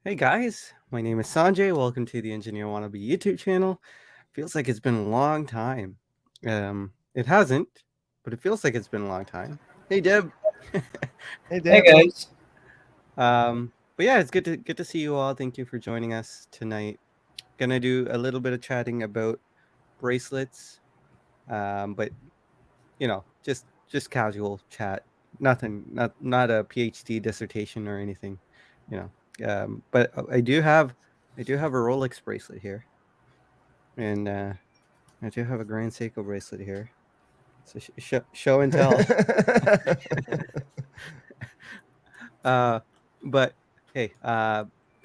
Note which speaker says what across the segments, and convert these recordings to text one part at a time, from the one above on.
Speaker 1: Hey guys, my name is Sanjay. Welcome to the Engineer Wannabe YouTube channel. Feels like it's been a long time. It hasn't, but it feels like it's been a long time. Hey Deb.
Speaker 2: Hey,
Speaker 3: Hey
Speaker 2: Deb.
Speaker 3: guys.
Speaker 1: But yeah, it's good to see you all. Thank you for joining us tonight. Gonna do a little bit of chatting about bracelets. But just casual chat. Nothing, not a PhD dissertation or anything, you know. But I do have a Rolex bracelet here, and I do have a Grand Seiko bracelet here. So show and tell. uh, but hey,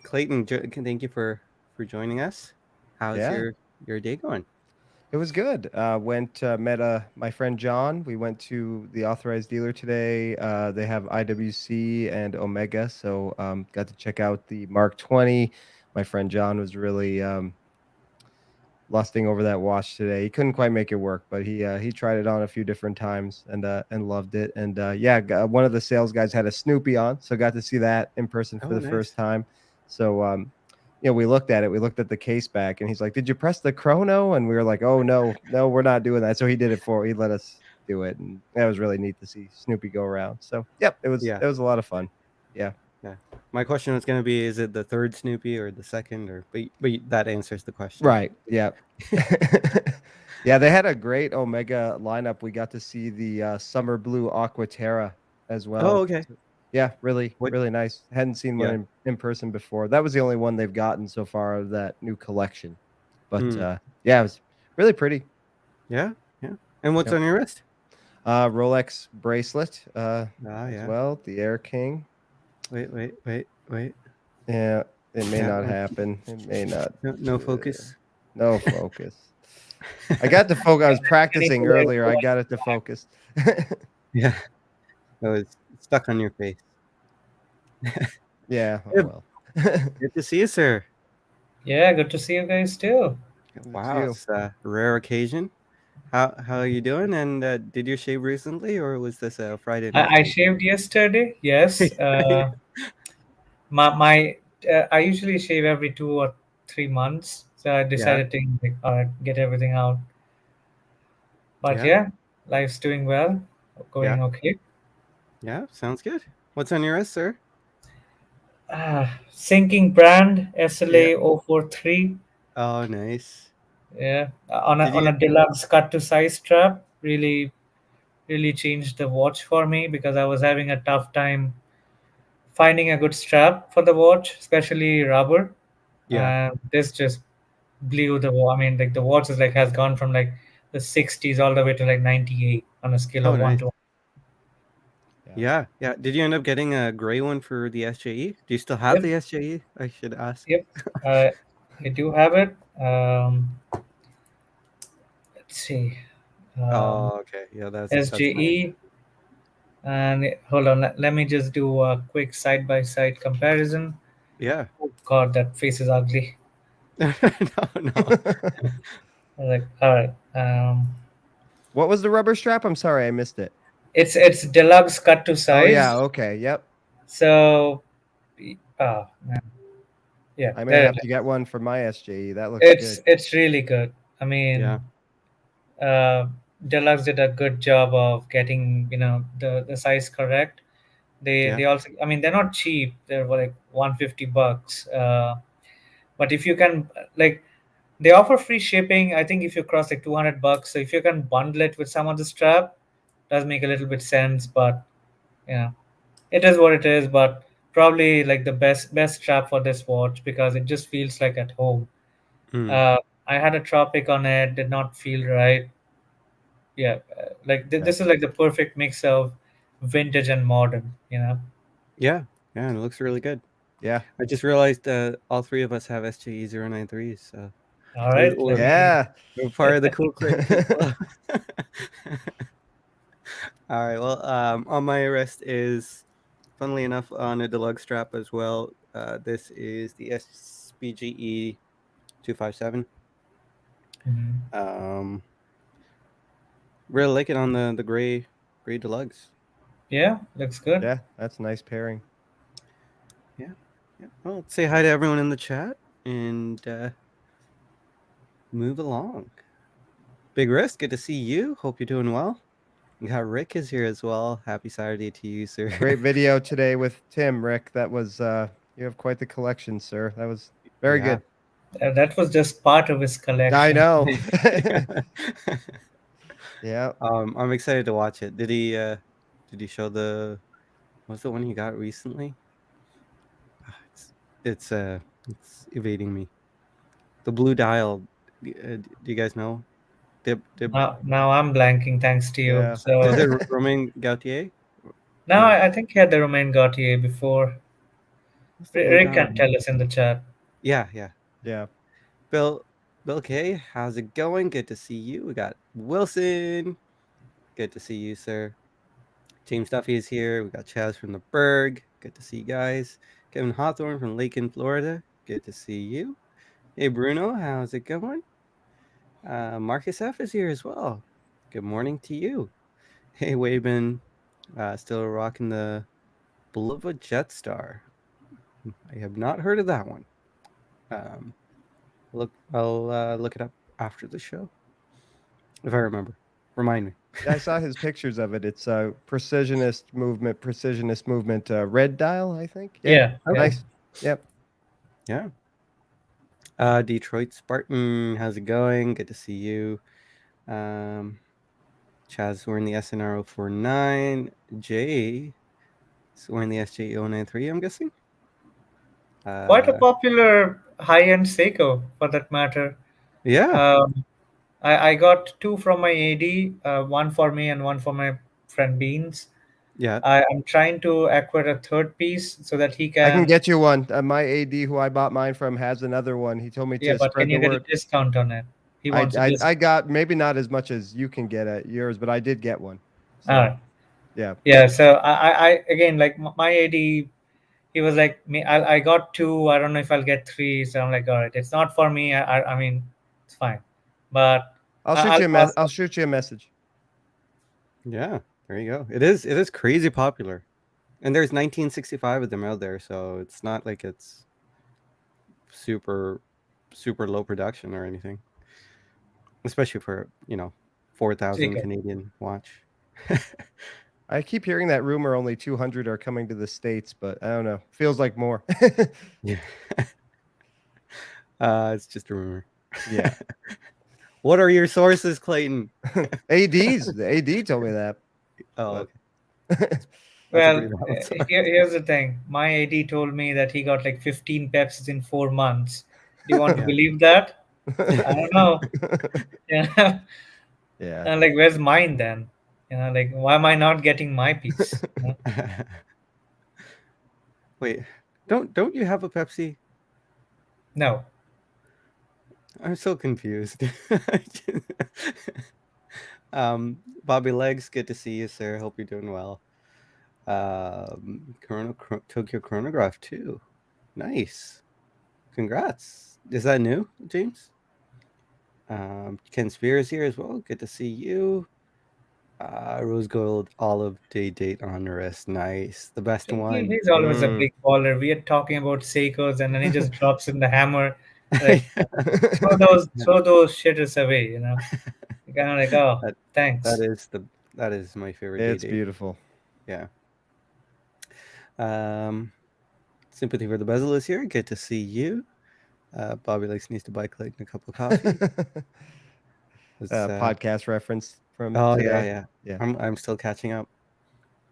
Speaker 1: Clayton, thank you for joining us. How's
Speaker 2: Yeah,
Speaker 1: your day going?
Speaker 2: it was good. Went met my friend John. We went to the authorized dealer today. They have IWC and Omega, so got to check out the Mark 20. My friend John was really lusting over that watch today. He couldn't quite make it work, but he tried it on a few different times and loved it. And one of the sales guys had a Snoopy on, so got to see that in person for
Speaker 1: Oh,
Speaker 2: the first
Speaker 1: nice.
Speaker 2: time. So we looked at it. We looked at the case back, and he's like, "Did you press the chrono?" And we were like, "Oh no, no, we're not doing that." So he did it for. He let us do it, and that was really neat to see Snoopy go around. So yep, it was
Speaker 1: Yeah.
Speaker 2: it was a lot of fun. Yeah.
Speaker 1: Yeah. My question was gonna be, is it the third Snoopy or the second, or but that answers the question.
Speaker 2: Right. Yeah. Yeah, they had a great Omega lineup. We got to see the Summer Blue Aquaterra as
Speaker 1: Oh,
Speaker 2: well.
Speaker 1: okay.
Speaker 2: So, yeah, really,
Speaker 1: What?
Speaker 2: really nice. Hadn't seen one
Speaker 1: Yeah.
Speaker 2: in person before. That was the only one they've gotten so far of that new collection. But
Speaker 1: Mm.
Speaker 2: yeah, it was really pretty.
Speaker 1: Yeah. Yeah. And what's
Speaker 2: Yep.
Speaker 1: on your wrist?
Speaker 2: Rolex bracelet
Speaker 1: Ah,
Speaker 2: as
Speaker 1: yeah.
Speaker 2: well. The Air King.
Speaker 1: Wait.
Speaker 2: Yeah, it may
Speaker 1: Yeah.
Speaker 2: not happen. It may not.
Speaker 1: No
Speaker 2: Uh,
Speaker 1: focus.
Speaker 2: no focus. I got the focus. I was practicing
Speaker 3: Anything
Speaker 2: earlier. I got it to focus.
Speaker 1: Yeah. Oh, it's stuck on your face.
Speaker 2: Yeah. Oh
Speaker 1: Good.
Speaker 2: well.
Speaker 1: Good to see you, sir.
Speaker 3: Yeah, good to see you guys too.
Speaker 2: You
Speaker 1: Wow,
Speaker 2: too.
Speaker 1: it's a rare occasion. How are you doing? And did you shave recently, or was this a Friday night
Speaker 3: I
Speaker 1: thing?
Speaker 3: shaved yesterday. Yes. My I usually shave every 2 or 3 months. So I
Speaker 1: Yeah.
Speaker 3: decided to like, get everything out. But
Speaker 1: Yeah.
Speaker 3: yeah, life's doing well,
Speaker 1: Yeah.
Speaker 3: going okay.
Speaker 1: Yeah. Sounds good. What's on your wrist, sir?
Speaker 3: Sinking brand
Speaker 1: Yeah.
Speaker 3: SLA 043.
Speaker 1: Oh, nice.
Speaker 3: Yeah, on a
Speaker 1: Did you?
Speaker 3: deluxe cut to size strap. Really changed the watch for me because I was having a tough time finding a good strap for the watch, especially rubber.
Speaker 1: Yeah.
Speaker 3: This just blew the I mean, like the watch is like has gone from like the 60s all the way to like 98 on a scale
Speaker 1: Oh,
Speaker 3: of one
Speaker 1: nice.
Speaker 3: to one.
Speaker 2: Yeah.
Speaker 1: Yeah, yeah. Did you end up getting a gray one for the SJE? Do you still have
Speaker 3: Yep,
Speaker 1: the SJE? I should ask.
Speaker 3: yep. Uh, I do have it. Let's see. Um,
Speaker 1: Oh, okay. Yeah, that's nice.
Speaker 3: SJE. And hold on, let me just do a quick side by side comparison.
Speaker 1: Yeah.
Speaker 3: Oh, God, that face is ugly.
Speaker 1: No, no.
Speaker 3: Like, all right.
Speaker 2: What was the rubber strap? I'm sorry, I missed it.
Speaker 3: It's deluxe cut to
Speaker 2: Oh yeah.
Speaker 3: size.
Speaker 2: Okay. Yep.
Speaker 3: So, man, yeah,
Speaker 2: I may
Speaker 3: there
Speaker 2: have
Speaker 3: it
Speaker 2: to
Speaker 3: is.
Speaker 2: get one for my SJE. That looks
Speaker 3: It's
Speaker 2: good.
Speaker 3: it's really good. I
Speaker 1: Yeah,
Speaker 3: mean, uh, Deluxe did a good job of getting the size correct.
Speaker 1: yeah,
Speaker 3: They also, I mean, they're not cheap. They're like $150. But if you can like, they offer free shipping. I think if you cross like $200, so if you can bundle it with some of the strap, does make a little bit sense. But yeah, it is what it is. But probably like the best strap for this watch because it just feels like at home.
Speaker 1: mm,
Speaker 3: Uh, I had a Tropic on it, did not feel right. Yeah, like
Speaker 2: Okay.
Speaker 3: this is like the perfect mix of vintage and modern.
Speaker 1: yeah, yeah. And it looks really good.
Speaker 2: Yeah.
Speaker 1: I just realized all three of us have SJE 093s, so
Speaker 3: All
Speaker 1: we're
Speaker 3: right, let
Speaker 1: we're,
Speaker 3: me.
Speaker 2: Yeah.
Speaker 1: we're part of the cool clique people. All right. Well, on my wrist is, funnily enough, on a deluxe strap as well. This is the SBGE 257.
Speaker 3: Mhm.
Speaker 1: Um, really like it on the gray deluxe.
Speaker 3: Yeah, looks good.
Speaker 2: Yeah. That's a nice pairing.
Speaker 1: Yeah. Yeah. Well, say hi to everyone in the chat and move along. Big Wrist, good to see you. Hope you're doing well. We got Rick is here as well. Happy Saturday to you, sir.
Speaker 2: Great video today with Tim, Rick. That was you have quite the collection, sir. That was very
Speaker 1: Yeah.
Speaker 2: good.
Speaker 3: That was just part of his
Speaker 2: I
Speaker 3: collection.
Speaker 2: know. Yeah.
Speaker 1: I'm excited to watch it. Did he show what's the one he got recently? Ah, it's it's evading me. The blue dial. Do you guys know? Dib
Speaker 3: Now I'm blanking, thanks to you.
Speaker 2: Yeah.
Speaker 1: is
Speaker 3: So
Speaker 1: it Romain Gautier?
Speaker 3: now
Speaker 1: No.
Speaker 3: I think he had the Romain Gautier before.
Speaker 1: What's the blue
Speaker 3: Rick
Speaker 1: dial?
Speaker 3: can tell us in the chat.
Speaker 1: Yeah, yeah.
Speaker 2: Yeah.
Speaker 1: Bill Bill K, how's it going? Good to see you. We got Wilson. Good to see you, sir. James Duffy is here. We got Chaz from the Berg. Good to see you guys. Kevin Hawthorne from Lakin, Florida. Good to see you. Hey Bruno, how's it going? Marcus F is here as well. Good morning to you. Hey Waben, still rocking the Bulova Jetstar. I have not heard of that one. Um, I'll look it up after the show if I remember. Remind me.
Speaker 2: Yeah, I saw his pictures of it. It's precisionist movement, red dial, I think. Yeah.
Speaker 3: Yeah, yeah.
Speaker 1: Okay.
Speaker 2: Nice. Yep.
Speaker 1: Yeah. Detroit Spartan, how's it going? Good to see you. Um, Chaz, we're in the SNR 049. Jay, so we're in the SJ 093, I'm guessing.
Speaker 3: Quite a
Speaker 1: Uh,
Speaker 3: popular high-end Seiko, for that matter.
Speaker 1: yeah,
Speaker 3: Um, I got two from my AD, one for me and one for my friend Beans.
Speaker 1: yeah.
Speaker 3: I'm trying to acquire a third piece so that he
Speaker 2: I can
Speaker 3: can.
Speaker 2: get you one. My AD, who I bought mine from, has another one. He told me
Speaker 3: Yeah,
Speaker 2: to
Speaker 3: but can
Speaker 2: spread
Speaker 3: you
Speaker 2: the
Speaker 3: get a
Speaker 2: word.
Speaker 3: discount on it? He
Speaker 2: I,
Speaker 3: wants a
Speaker 2: I
Speaker 3: discount.
Speaker 2: I got maybe not as much as you can get at yours, but I did get one.
Speaker 3: All
Speaker 2: So
Speaker 3: right.
Speaker 2: yeah.
Speaker 3: Yeah. So I again, like my AD, he was like me. I got two. I don't know if I'll get three. So I'm like, all right, it's not for me. I mean, it's fine, but I'll pass.
Speaker 2: I'll shoot you a message.
Speaker 1: Yeah, there you go. It is crazy popular. And there's 1965 of them out there, so it's not like it's super super low production or anything. Especially for, 4,000
Speaker 3: Okay.
Speaker 1: Canadian watch.
Speaker 2: I keep hearing that rumor only 200 are coming to the States, but I don't know. Feels like more.
Speaker 1: Yeah. It's just a rumor.
Speaker 2: Yeah.
Speaker 1: What are your sources, Clayton?
Speaker 2: ADs. The AD told me that.
Speaker 1: Oh,
Speaker 2: But
Speaker 1: okay. That's a pretty
Speaker 3: Well,
Speaker 1: valid source.
Speaker 3: here's the thing. My AD told me that he got like 15 Pepsis in 4 months. Do you want to
Speaker 1: Yeah.
Speaker 3: believe that? I don't know. Yeah.
Speaker 2: Yeah.
Speaker 3: And like, where's mine then? Like, why am I not getting my piece?
Speaker 1: Wait, don't you have a Pepsi?
Speaker 3: No.
Speaker 1: I'm so confused. Bobby Legs, good to see you, sir. Hope you're doing well. Tokyo Chronograph too. Nice. Congrats. Is that new, James? Ken Spears here as well. Good to see you. Rose Gold Olive Day date on the wrist. Nice. The best one.
Speaker 3: He's always a
Speaker 1: Mm.
Speaker 3: big baller. We are talking about Seikos, and then he just drops in the hammer. Like, throw those shitters away. You kind of like, oh,
Speaker 1: that that
Speaker 3: thanks.
Speaker 1: is that is my favorite day
Speaker 2: It's
Speaker 1: date.
Speaker 2: beautiful.
Speaker 1: Yeah. Um, Sympathy for the Bezel is here. Good to see you. Bobby likes needs to buy Clayton a cup of coffee. It's,
Speaker 2: Podcast reference from
Speaker 1: oh yeah,
Speaker 2: today.
Speaker 1: yeah.
Speaker 2: Yeah.
Speaker 1: I'm still catching up.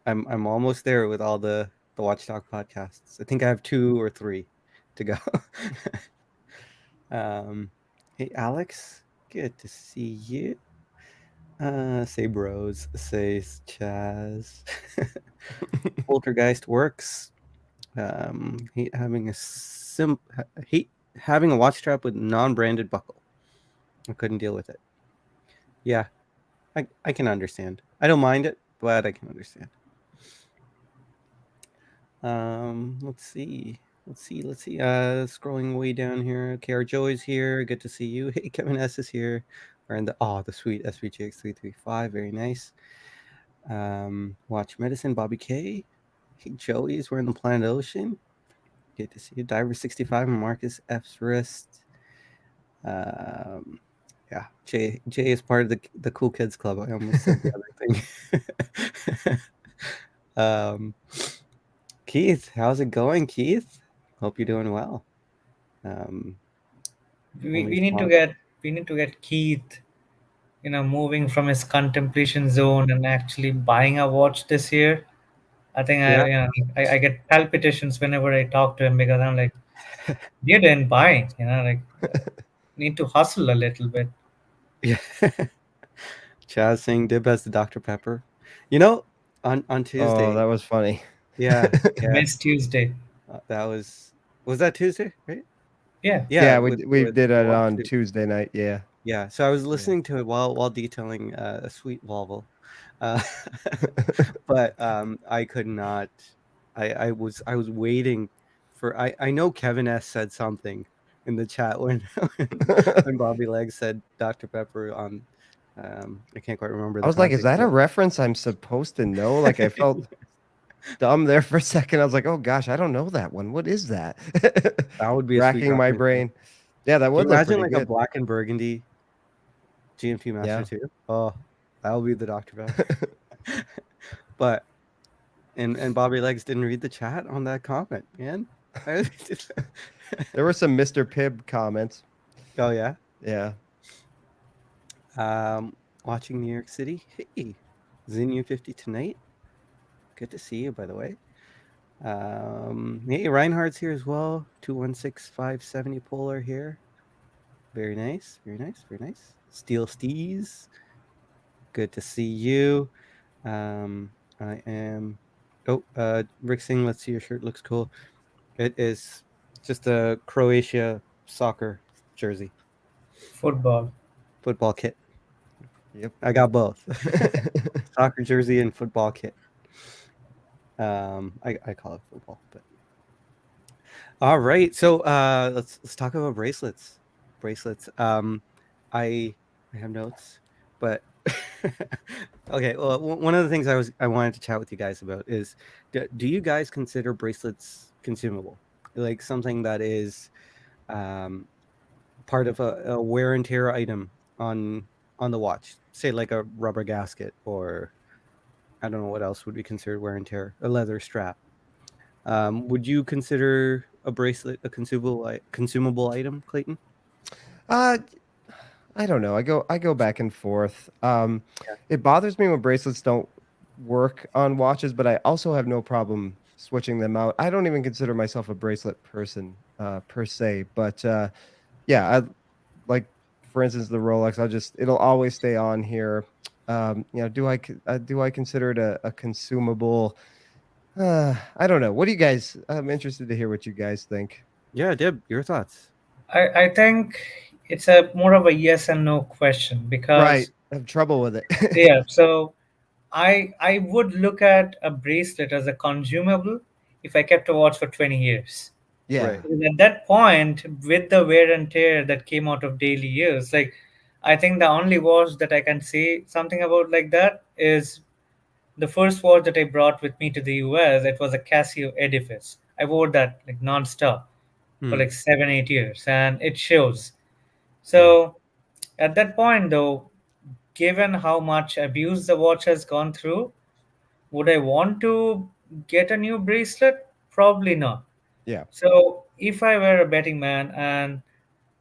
Speaker 1: I'm almost there with all the Watchdog podcasts. I think I have 2 or 3 to go. Hey Alex, good to see you. Say bros, says Chaz. Poltergeist works. Hate having hate having a watch strap with non-branded buckle. I couldn't deal with it. Yeah, I can understand. I don't mind it, but I can understand. Let's see. Scrolling way down here. KR Joey's here. Good to see you. Hey, Kevin S is here. We're in the sweet SVGX335. Very nice. Watch Medicine, Bobby K. Hey, Joey's. We're in the Planet Ocean. Good to see you. Diver 65 and Marcus F's wrist. Um, yeah, Jay is part of the cool kids club. I almost said the other thing. um, Keith, how's it going, Keith? Hope you're doing well. Um,
Speaker 3: we,
Speaker 1: only
Speaker 3: we need to
Speaker 1: thought,
Speaker 3: get we need to get Keith, moving from his contemplation zone and actually buying a watch this year. I think
Speaker 1: yeah,
Speaker 3: I get palpitations whenever I talk to him because I'm like, you didn't buy, like need to hustle a little bit.
Speaker 1: yeah. Chaz saying Dib has the Dr. Pepper. You know, on
Speaker 2: Oh,
Speaker 1: Tuesday.
Speaker 2: that was funny.
Speaker 1: Yeah, yeah.
Speaker 3: Miss Tuesday.
Speaker 1: That was that Tuesday, right?
Speaker 3: Yeah.
Speaker 1: Yeah,
Speaker 2: Yeah, we
Speaker 1: with
Speaker 2: we did
Speaker 1: the
Speaker 2: it
Speaker 1: watch
Speaker 2: on
Speaker 1: shoot.
Speaker 2: Tuesday night. Yeah.
Speaker 1: Yeah, so I was
Speaker 2: Yeah.
Speaker 1: listening to it while detailing a sweet Volvo, uh, but I could not. I was waiting for. I know Kevin S said something in the chat when when Bobby Leg said Dr. Pepper on. I can't quite remember
Speaker 2: I
Speaker 1: the
Speaker 2: was like, "Is
Speaker 1: context,
Speaker 2: that a
Speaker 1: but
Speaker 2: reference I'm supposed to know?" Like, I felt dumb there for a second. I was like, "Oh gosh, I don't know that one. What is that?"
Speaker 1: that would be a sweet
Speaker 2: Racking my
Speaker 1: reference. Yeah.
Speaker 2: brain. Yeah, that
Speaker 1: Can
Speaker 2: would
Speaker 1: you
Speaker 2: look
Speaker 1: imagine
Speaker 2: pretty
Speaker 1: like a
Speaker 2: good.
Speaker 1: black and burgundy GMT Master
Speaker 2: Yeah.
Speaker 1: 2? Oh, that would be the Dr. Pepper. But and Bobby Legs didn't read the chat on that comment, man.
Speaker 2: There were some Mr. Pibb comments.
Speaker 1: Oh yeah.
Speaker 2: Yeah.
Speaker 1: Um, Watching New York City. Hey, Zinu 50 tonight. Good to see you, by the way. Hey, Reinhardt's here as well. 216570 Polar here. Very nice, very nice, very nice. Steel Steez. Good to see you. I am. Oh, Rick Singh. Let's see your shirt. Looks cool. It is just a Croatia soccer jersey,
Speaker 3: Football.
Speaker 1: football kit.
Speaker 2: Yep.
Speaker 1: I got both, soccer jersey and football kit. I call it football, but all right. So let's talk about bracelets. Bracelets. I have notes, but okay. Well, one of the things I wanted to chat with you guys about is do you guys consider bracelets consumable, like something that is um part of a wear and tear item on on the watch, say like a rubber gasket, or I don't know what else would be considered wear and tear, a leather strap. Would you consider a bracelet a consumable item, Clayton?
Speaker 2: Uh, I don't know. I go back and forth.
Speaker 1: Yeah.
Speaker 2: It bothers me when bracelets don't work on watches, but I also have no problem switching them out. I don't even consider myself a bracelet person per se, but yeah, I like for instance the Rolex. It'll always stay on here. Do I consider it a consumable? I don't know. What do you guys? I'm interested to hear what you guys think.
Speaker 1: Yeah, Dib, your thoughts?
Speaker 3: I think it's a more of a yes and no question
Speaker 2: Right.
Speaker 3: because
Speaker 2: I have trouble with it.
Speaker 3: yeah. So I would look at a bracelet as a consumable if I kept a watch for 20 years.
Speaker 2: Yeah.
Speaker 1: Right.
Speaker 3: Because at that point, with the wear and tear that came out of daily use, like I think the only watch that I can say something about like that is the first watch that I brought with me to the US. It was a Casio Edifice. I wore that like non-stop for
Speaker 1: Hmm.
Speaker 3: like 7 8 years, and it shows.
Speaker 1: Yeah.
Speaker 3: So at that point, though, given how much abuse the watch has gone through, would I want to get a new bracelet? Probably not.
Speaker 2: Yeah.
Speaker 3: So if I were a betting man, and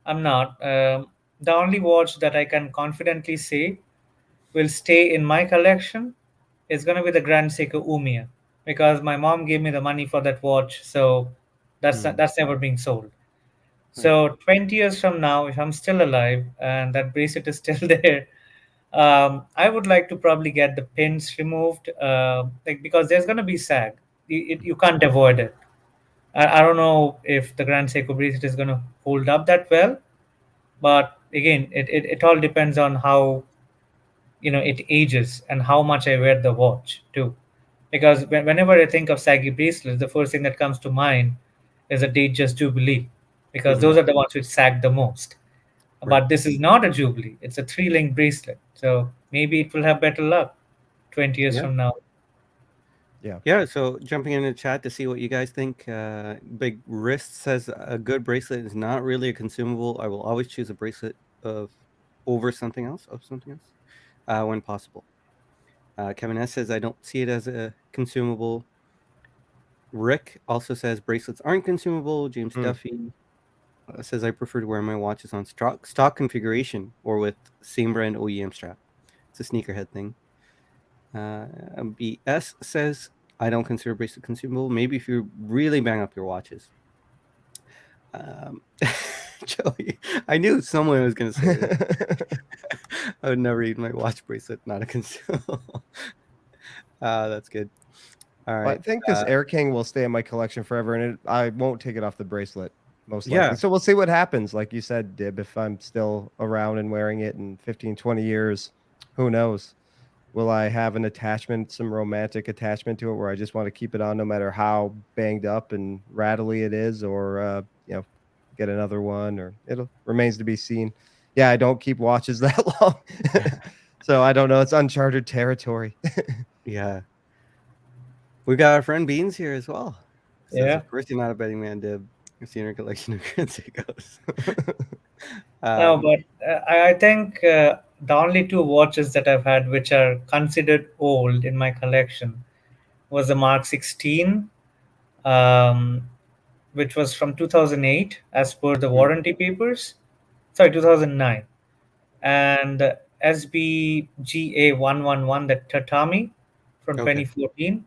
Speaker 3: I'm not, the only watch that I can confidently say will stay in my collection is going to be the Grand Seiko Umia, because my mom gave me the money for that watch, so
Speaker 1: Hmm.
Speaker 3: that's never being sold.
Speaker 1: Right.
Speaker 3: So 20 years from now, if I'm still alive and that bracelet is still there, I would like to probably get the pins removed, like because there's gonna be sag. You can't avoid it. I don't know if the Grand Seiko bracelet is gonna hold up that well, but again, it all depends on how it ages and how much I wear the watch too. Because whenever I think of saggy bracelets, the first thing that comes to mind is a Datejust Jubilee, because
Speaker 1: Hmm.
Speaker 3: those are the ones which sag the most.
Speaker 1: Right.
Speaker 3: But this is not a Jubilee; it's a three-link bracelet, so maybe it will have better luck 20 years
Speaker 1: Yeah.
Speaker 3: from now.
Speaker 2: Yeah.
Speaker 1: Yeah, so jumping in the chat to see what you guys think. Big Wrist says a good bracelet is not really a consumable. I will always choose a bracelet of over something else, when possible. Kevin S says I don't see it as a consumable. Rick also says bracelets aren't consumable. James
Speaker 2: Mm.
Speaker 1: Duffy says I prefer to wear my watches on stock configuration or with same brand OEM strap. It's a sneakerhead thing. BS says I don't consider bracelet consumable. Maybe if you really bang up your watches. Um, Joey, I knew someone was going to say this. I would never eat my watch bracelet, not a consumable. That's good. All
Speaker 2: Well, I
Speaker 1: right.
Speaker 2: think this Air King will stay in my collection forever, and I won't take it off the bracelet, most likely.
Speaker 1: Yeah.
Speaker 2: So we'll see what happens. Like you said, Dib, if I'm still around and wearing it in 15, 20 years, who knows? Will I have an attachment, some romantic attachment to it where I just want to keep it on no matter how banged up and rattly it is, or, get another one, or it'll remains to be seen. Yeah, I don't keep watches that long. So I don't know. It's uncharted territory.
Speaker 1: Yeah. We got our friend Beans here as well. Says,
Speaker 3: Yeah.
Speaker 1: of course, you're not a betting man, Dib. I've seen your collection of Grand Seikos.
Speaker 3: No, but I think the only two watches that I've had which are considered old in my collection was the Mark 16, um, which was from 2008 as per the warranty papers. Sorry, 2009. And the SBGA 111, the Tatami from
Speaker 1: Okay.
Speaker 3: 2014,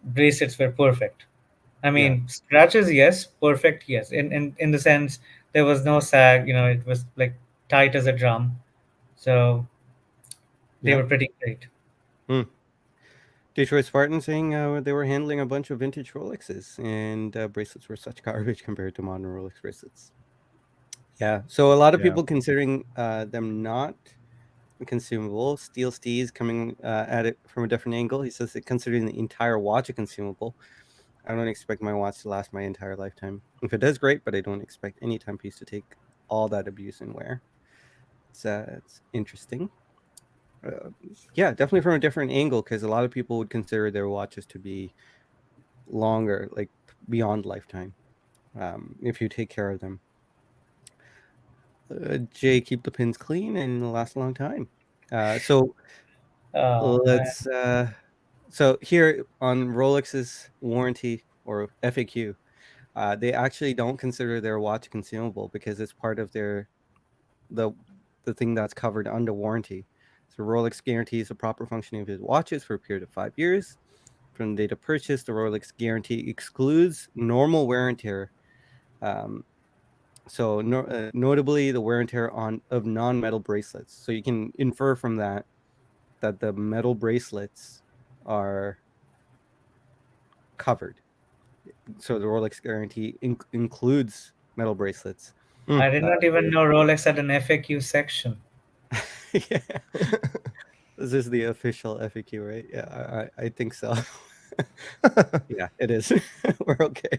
Speaker 3: bracelets were perfect. I
Speaker 1: Yeah.
Speaker 3: mean, scratches, yes. Perfect, yes. In the sense there was no sag. It was like tight as a drum. So they
Speaker 1: Yeah.
Speaker 3: were pretty great.
Speaker 1: Hmm. Detroit Spartan saying they were handling a bunch of vintage Rolexes and bracelets were such garbage compared to modern Rolex bracelets. Yeah. So a lot of
Speaker 2: Yeah.
Speaker 1: people considering them not consumable. Steel Steez coming at it from a different angle. He says that considering the entire watch a consumable, I don't expect my watch to last my entire lifetime. If it does, great, but I don't expect any timepiece to take all that abuse and wear. It's interesting. Yeah, definitely from a different angle because a lot of people would consider their watches to be longer, like beyond lifetime, if you take care of them. Jay, keep the pins clean and last a long time. So
Speaker 3: Oh man.
Speaker 1: let's. So here on Rolex's warranty or FAQ, they actually don't consider their watch consumable because it's part of the the thing that's covered under warranty. So Rolex guarantees the proper functioning of his watches for a period of 5 years. From the date of purchase, the Rolex guarantee excludes normal wear and tear. Notably, the wear and tear of non-metal bracelets. So you can infer from that the metal bracelets are covered. So the Rolex guarantee includes metal bracelets.
Speaker 3: I did not even know Rolex had an FAQ section.
Speaker 1: Yeah. This is the official FAQ, right? Yeah, I think so. Yeah, it is. We're okay.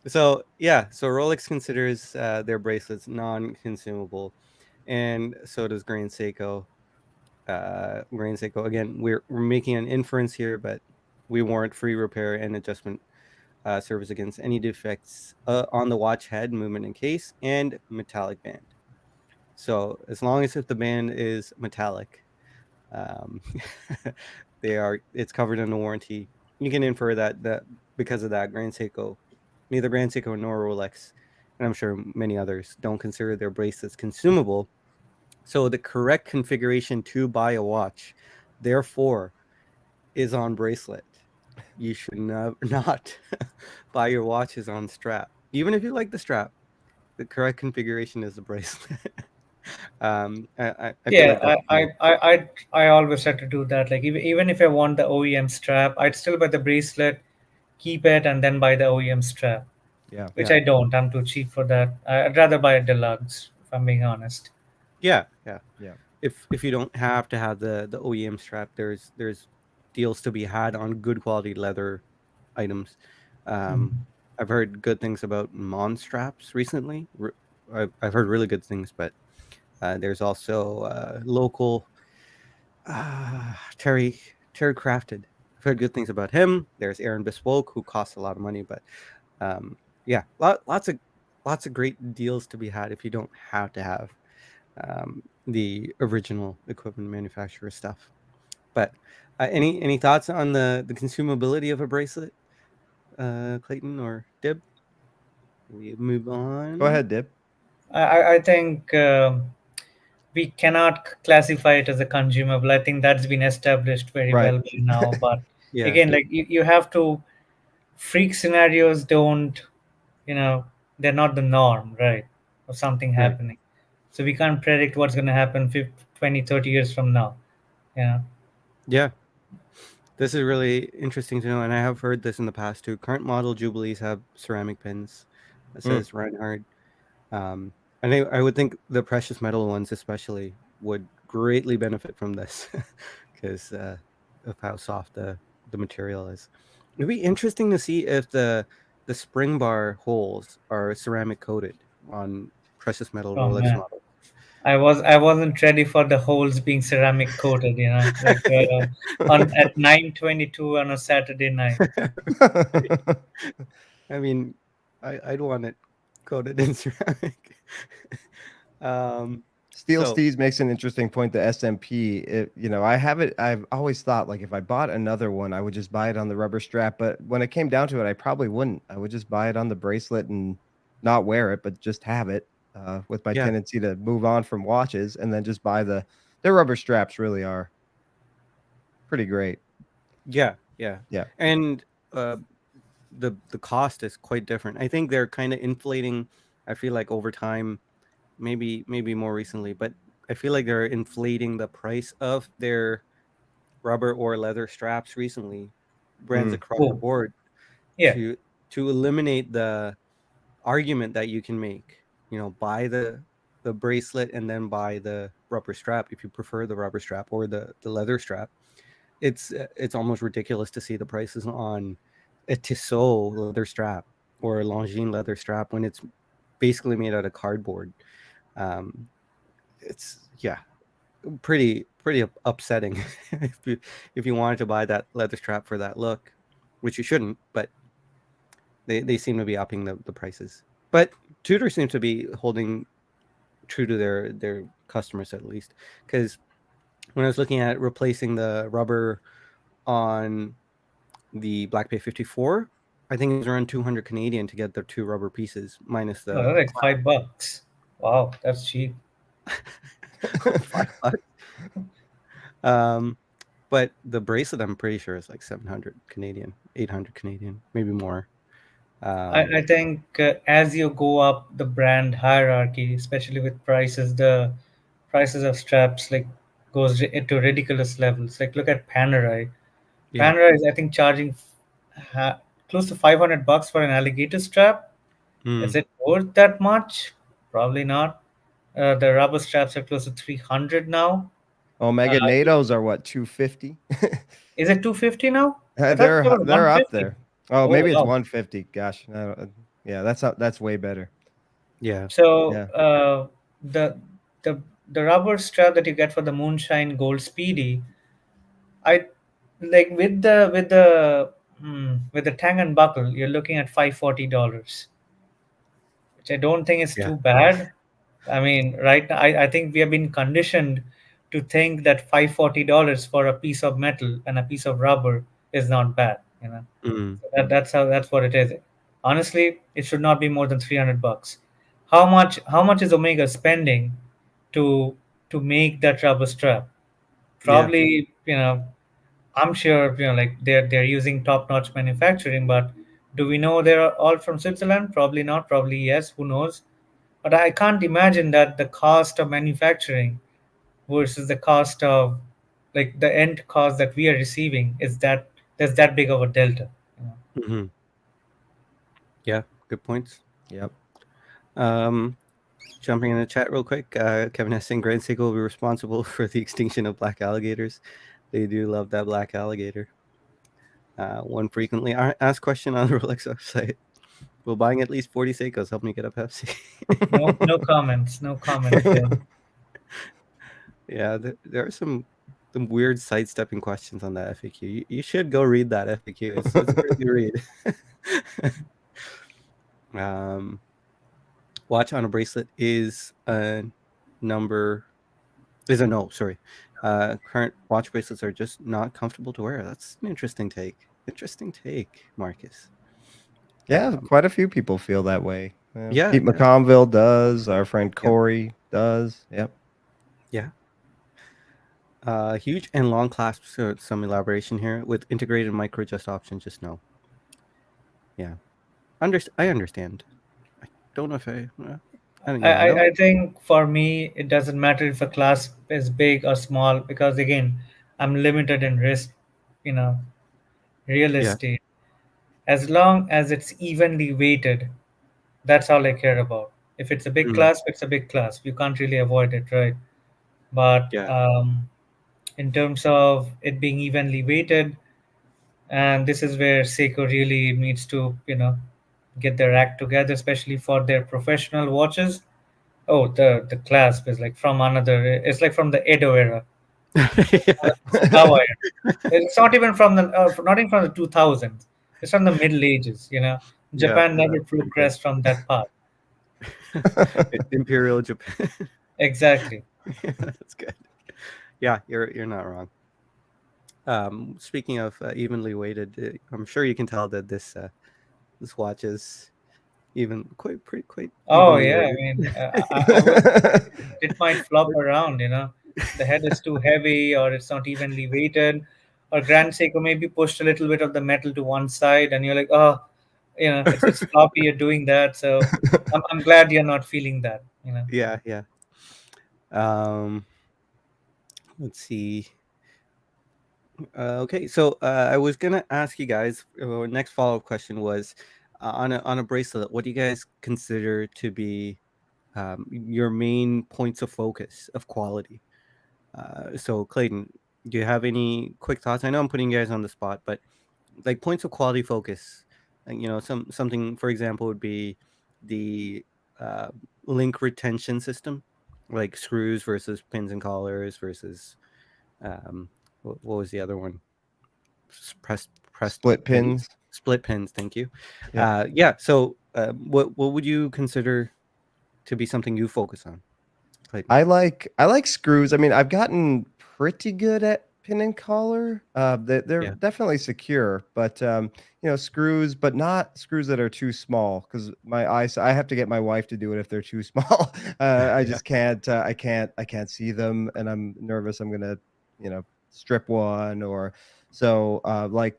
Speaker 1: So Rolex considers their bracelets non-consumable, and so does Grand Seiko. Grand Seiko again. We're making an inference here, but we warrant free repair and adjustment service against any defects on the watch head, movement, and case, and metallic band. So as long as if the band is metallic, um, it's covered under warranty. You can infer that because of that, neither Grand Seiko nor Rolex, and I'm sure many others don't consider their bracelets consumable. So the correct configuration to buy a watch, therefore, is on bracelet. You should not buy your watches on strap, even if you like the strap. The correct configuration is the bracelet. I feel
Speaker 3: Yeah,
Speaker 1: like that's
Speaker 3: I always try to do that. Like even if I want the OEM strap, I'd still buy the bracelet, keep it, and then buy the OEM strap.
Speaker 2: Yeah.
Speaker 3: Which
Speaker 1: yeah,
Speaker 3: I don't. I'm too cheap for that. I'd rather buy a deluxe, if I'm being honest.
Speaker 1: yeah.
Speaker 2: Yeah.
Speaker 1: If you don't have to have the OEM strap, there's deals to be had on good quality leather items. Um,
Speaker 3: Mhm.
Speaker 1: I've heard good things about Mon straps recently. I've heard really good things, but there's also local Terry. Terry Crafted. I've heard good things about him. There's Aaron Bespoke, who costs a lot of money, but yeah, lots of great deals to be had if you don't have to have the original equipment manufacturer stuff. But any thoughts on the consumability of a bracelet, Clayton or Dib? We move
Speaker 2: Go
Speaker 1: on.
Speaker 2: ahead, Dip.
Speaker 3: I think we cannot classify it as a consumable. I think that's been established very
Speaker 2: Right.
Speaker 3: well by now. But
Speaker 1: Yeah,
Speaker 3: again, like you have to, freak scenarios don't, you know, they're not the norm, right? Of something
Speaker 1: right.
Speaker 3: happening. So we can't predict what's going to happen 50, 20, 30 years from now. Yeah.
Speaker 1: Yeah, this is really interesting to know, and I have heard this in the past too. Current model Jubilees have ceramic pins that
Speaker 2: Mm.
Speaker 1: says Reinhardt. And I would think the precious metal ones, especially, would greatly benefit from this because of how soft the material is. It'd be interesting to see if the spring bar holes are ceramic coated on precious metal
Speaker 3: Oh
Speaker 1: Rolex
Speaker 3: man.
Speaker 1: models.
Speaker 3: I wasn't ready for the holes being ceramic coated, like on at 9:22 on a Saturday night.
Speaker 1: I mean, I'd want it coated in ceramic. um,
Speaker 2: Steel
Speaker 1: so
Speaker 2: Steez makes an interesting point. The SMP, I have it. I've always thought like if I bought another one, I would just buy it on the rubber strap. But when it came down to it, I probably wouldn't. I would just buy it on the bracelet and not wear it, but just have it. With my
Speaker 1: yeah,
Speaker 2: tendency to move on from watches and then just buy the rubber straps. Really are pretty great.
Speaker 1: yeah,
Speaker 2: Yeah.
Speaker 1: and uh, the cost is quite different. I think they're kind of inflating. I feel like over time, maybe more recently, but I feel like they're inflating the price of their rubber or leather straps recently, brands
Speaker 2: Mm.
Speaker 1: across the
Speaker 3: Oh,
Speaker 1: board,
Speaker 3: yeah.
Speaker 1: to eliminate the argument that you can make. Buy the bracelet and then buy the rubber strap if you prefer the rubber strap or the leather strap. It's almost ridiculous to see the prices on a Tissot leather strap or a Longines leather strap when it's basically made out of cardboard. Um, it's yeah, pretty upsetting if you wanted to buy that leather strap for that look, which you shouldn't, but they seem to be upping the prices. But Tudor seems to be holding true to their customers at least, because when I was looking at replacing the rubber on the Black Bay 54, I think it was around 200 Canadian to get the two rubber pieces minus
Speaker 3: Oh, that's
Speaker 1: the
Speaker 3: like $5. Wow, that's cheap.
Speaker 1: $5. Um, but the bracelet, I'm pretty sure is like 700 Canadian, 800 Canadian, maybe more.
Speaker 3: I think as you go up the brand hierarchy, especially with prices, the prices of straps like into ridiculous levels. Like look at Panerai.
Speaker 1: Yeah.
Speaker 3: Panerai is I think charging close to $500 for an alligator strap. Is
Speaker 1: Mm.
Speaker 3: it worth that much? Probably not. The rubber straps are close to 300 now. Uh,
Speaker 2: Omega NATOs are what 250.
Speaker 3: is it 250 now? I thought they were
Speaker 2: They're up
Speaker 3: 150.
Speaker 2: there. Oh,
Speaker 3: Oh
Speaker 2: maybe it's
Speaker 3: wow.
Speaker 2: 150. Gosh, yeah, that's way better.
Speaker 1: Yeah.
Speaker 3: So
Speaker 2: Yeah.
Speaker 3: the the rubber strap that you get for the Moonshine Gold Speedy, I like with the tang and buckle, you're looking at $540, which I don't think is
Speaker 1: Yeah.
Speaker 3: too bad. I mean, right now, I think we have been conditioned to think that $540 for a piece of metal and a piece of rubber is not bad.
Speaker 1: Mm.
Speaker 3: So that's what it is. Honestly, it should not be more than $300. How much is Omega spending to make that rubber strap?
Speaker 1: Yeah.
Speaker 3: Probably, I'm sure, like they're using top-notch manufacturing, but do we know they're all from Switzerland? Probably not. Probably yes. Who knows? But I can't imagine that the cost of manufacturing versus the cost of like the end cost that we are receiving is that there's that big of a delta.
Speaker 1: Hmm. Yeah. Good points.
Speaker 2: Yep.
Speaker 1: Um, Jumping in the chat real quick. Kevin has saying Grand Seiko will be responsible for the extinction of black alligators. They do love that black alligator. One frequently asked question on the Rolex website. Will buying at least 40 Seikos help me get a Pepsi?
Speaker 3: No comments. No comments there.
Speaker 1: Yeah, there are some the weird sidestepping questions on the FAQ. You should go read that FAQ. It's a pretty good read. um, watch on a bracelet is a number is a no. Sorry, current watch bracelets are just not comfortable to wear. That's an interesting take. Interesting take, Marcus.
Speaker 2: Yeah,
Speaker 1: Um,
Speaker 2: quite a few people feel that way.
Speaker 1: yeah,
Speaker 2: Pete
Speaker 1: yeah,
Speaker 2: McConville does. Our friend
Speaker 1: yep,
Speaker 2: Corey does. Yep.
Speaker 1: yeah. Huge and long clasps. So some elaboration here with integrated micro adjust option. Just no. Yeah, I understand. I don't know if I don't.
Speaker 3: I,
Speaker 1: Yeah, I don't.
Speaker 3: I think for me it doesn't matter if a clasp is big or small, because again, I'm limited in risk, you know, real
Speaker 1: Yeah.
Speaker 3: estate. As long as it's evenly weighted, that's all I care about. If it's a big
Speaker 1: Mm,
Speaker 3: clasp, it's a big clasp. You can't really avoid it, right? But
Speaker 1: yeah.
Speaker 3: in terms of it being evenly weighted, and this is where Seiko really needs to, get their act together, especially for their professional watches. Oh, the clasp is like from another. It's like from the Edo era,
Speaker 1: Yeah.
Speaker 3: Tokugawa era. It's not even from not even from the 2000s. It's from the Middle Ages.
Speaker 1: Yeah,
Speaker 3: Japan never
Speaker 1: that's pretty good.
Speaker 3: progressed from that path.
Speaker 1: Imperial Japan.
Speaker 3: Exactly.
Speaker 1: Yeah, that's good. Yeah, you're not wrong. Speaking of evenly weighted, I'm sure you can tell that this watch is quite
Speaker 3: Oh
Speaker 1: evenly
Speaker 3: yeah, I
Speaker 1: weighted.
Speaker 3: mean, I would say it might flop around. The head is too heavy, or it's not evenly weighted, or Grand Seiko maybe pushed a little bit of the metal to one side, and you're like, oh, it's floppy. You're doing that, so I'm glad you're not feeling that.
Speaker 1: Yeah, yeah. Um, let's see. Okay, so I was gonna ask you guys. Next follow-up question was on a bracelet. What do you guys consider to be your main points of focus of quality? So Clayton, do you have any quick thoughts? I know I'm putting you guys on the spot, but like points of quality focus, something for example would be the uh, link retention system, like screws versus pins and collars versus what was the other one? Pressed
Speaker 2: Split
Speaker 1: pins,
Speaker 2: pins.
Speaker 1: split pins. Thank you.
Speaker 2: Yep.
Speaker 1: Yeah. So what would you consider to be something you focus on, Clayton?
Speaker 2: I like screws. I mean, I've gotten pretty good at pin and collar. They're
Speaker 1: Yeah.
Speaker 2: definitely secure, but screws, but not screws that are too small because my eyes. I have to get my wife to do it if they're too small. I
Speaker 1: Yeah.
Speaker 2: just can't. I can't see them, and I'm nervous. I'm gonna, strip one or so. Like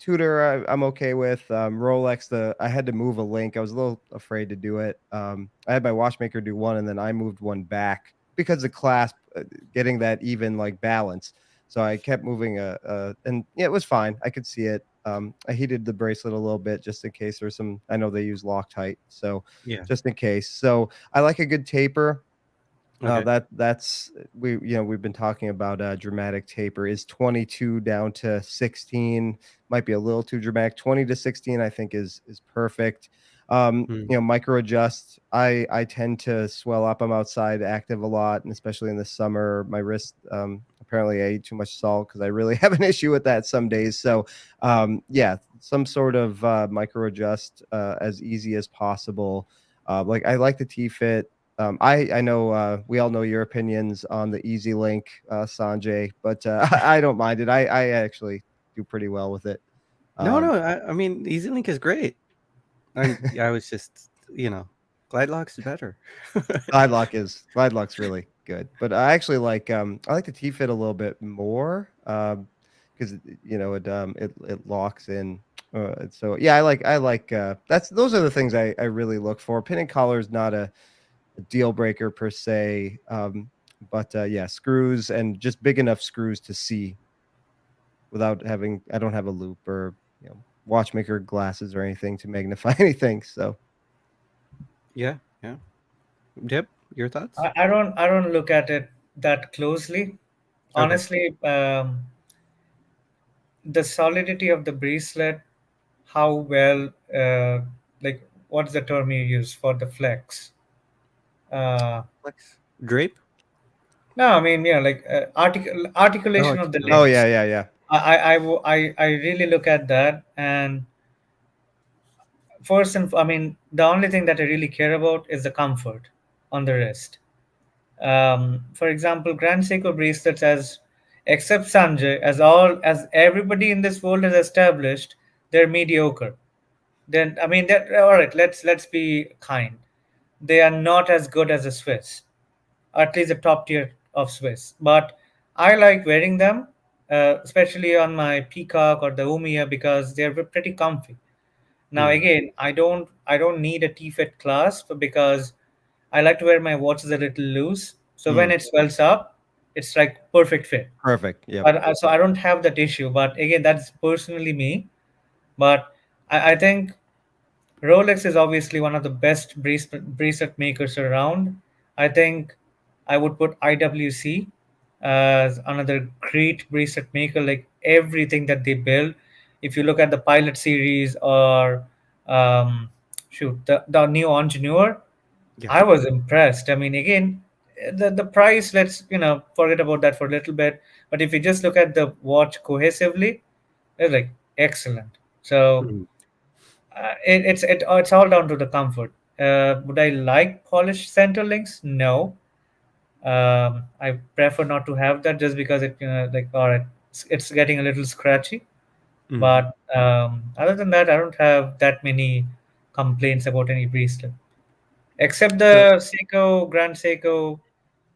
Speaker 2: Tudor, I'm okay with. Rolex, I had to move a link. I was a little afraid to do it. I had my watchmaker do one, and then I moved one back because the clasp, getting that even like balance. So I kept moving and yeah, it was fine. I could see it. I heated the bracelet a little bit just in case there's some. I know they use Loctite, so
Speaker 1: Yeah.
Speaker 2: just in case. So I like a good taper.
Speaker 1: Okay.
Speaker 2: That's we've been talking about dramatic taper. Is 22 down to 16 might be a little too dramatic. 20 to 16 I think is perfect.
Speaker 1: Mm,
Speaker 2: Micro adjust. I tend to swell up. I'm outside active a lot, and especially in the summer, my wrist, apparently I eat too much salt because I really have an issue with that some days. So yeah, some sort of micro adjust as easy as possible. Like I like the T fit. I know we all know your opinions on the Easy Link, Sanjay, but I don't mind it. I actually do pretty well with it.
Speaker 1: no,
Speaker 2: Um,
Speaker 1: no. I mean, EasyLink is great. I was just, Glide Lock's better.
Speaker 2: Glide Lock's really good, but I like the T fit a little bit more because it locks in. So yeah, I like that's those are the things I really look for. Pin and collar is not a deal breaker per se. But yeah, screws and just big enough screws to see without having. I don't have a loop or watchmaker glasses or anything to magnify anything. So
Speaker 1: Yeah, yeah. Dip, your thoughts?
Speaker 3: I don't look at it that closely.
Speaker 1: Okay.
Speaker 3: Honestly, the solidity of the bracelet, how well, like, what's the term you use for the flex? Uh,
Speaker 1: Flex. Drape?
Speaker 3: No, I mean, like
Speaker 1: Oh,
Speaker 3: articulation of the
Speaker 2: Oh
Speaker 1: articulation.
Speaker 3: links.
Speaker 2: yeah, yeah, yeah.
Speaker 3: I really look at that. And first, and I mean, the only thing that I really care about is the comfort on the wrist. For example, Grand Seiko bracelets, as except Sanjay, as everybody in this world has established, they're mediocre. Then I mean, that all right. Let's be kind. They are not as good as a Swiss, at least the top tier of Swiss. But I like wearing them, especially on my Peacock or the Umia, because they're pretty comfy. Now
Speaker 1: Mm,
Speaker 3: again, I don't need a T-fit clasp because I like to wear my watches a little loose. So when
Speaker 2: Mm,
Speaker 3: it swells up, it's like perfect fit.
Speaker 2: perfect. Yep.
Speaker 3: So I don't have that issue. But again, that's personally me. But I think Rolex is obviously one of the best bracelet makers around. I think I would put IWC as another great bracelet maker. Like everything that they build, if you look at the Pilot series or um, the new Engineer,
Speaker 1: yeah.
Speaker 3: I was impressed. I mean, again, the price. Let's forget about that for a little bit. But if you just look at the watch cohesively, it's like excellent. So
Speaker 1: Mm,
Speaker 3: it's all down to the comfort. Would I like polished center links? No. I prefer not to have that just because like all right, it's getting a little scratchy.
Speaker 1: mm.
Speaker 3: But other than that, I don't have that many complaints about any bracelet except
Speaker 1: So,
Speaker 3: the Seiko Grand Seiko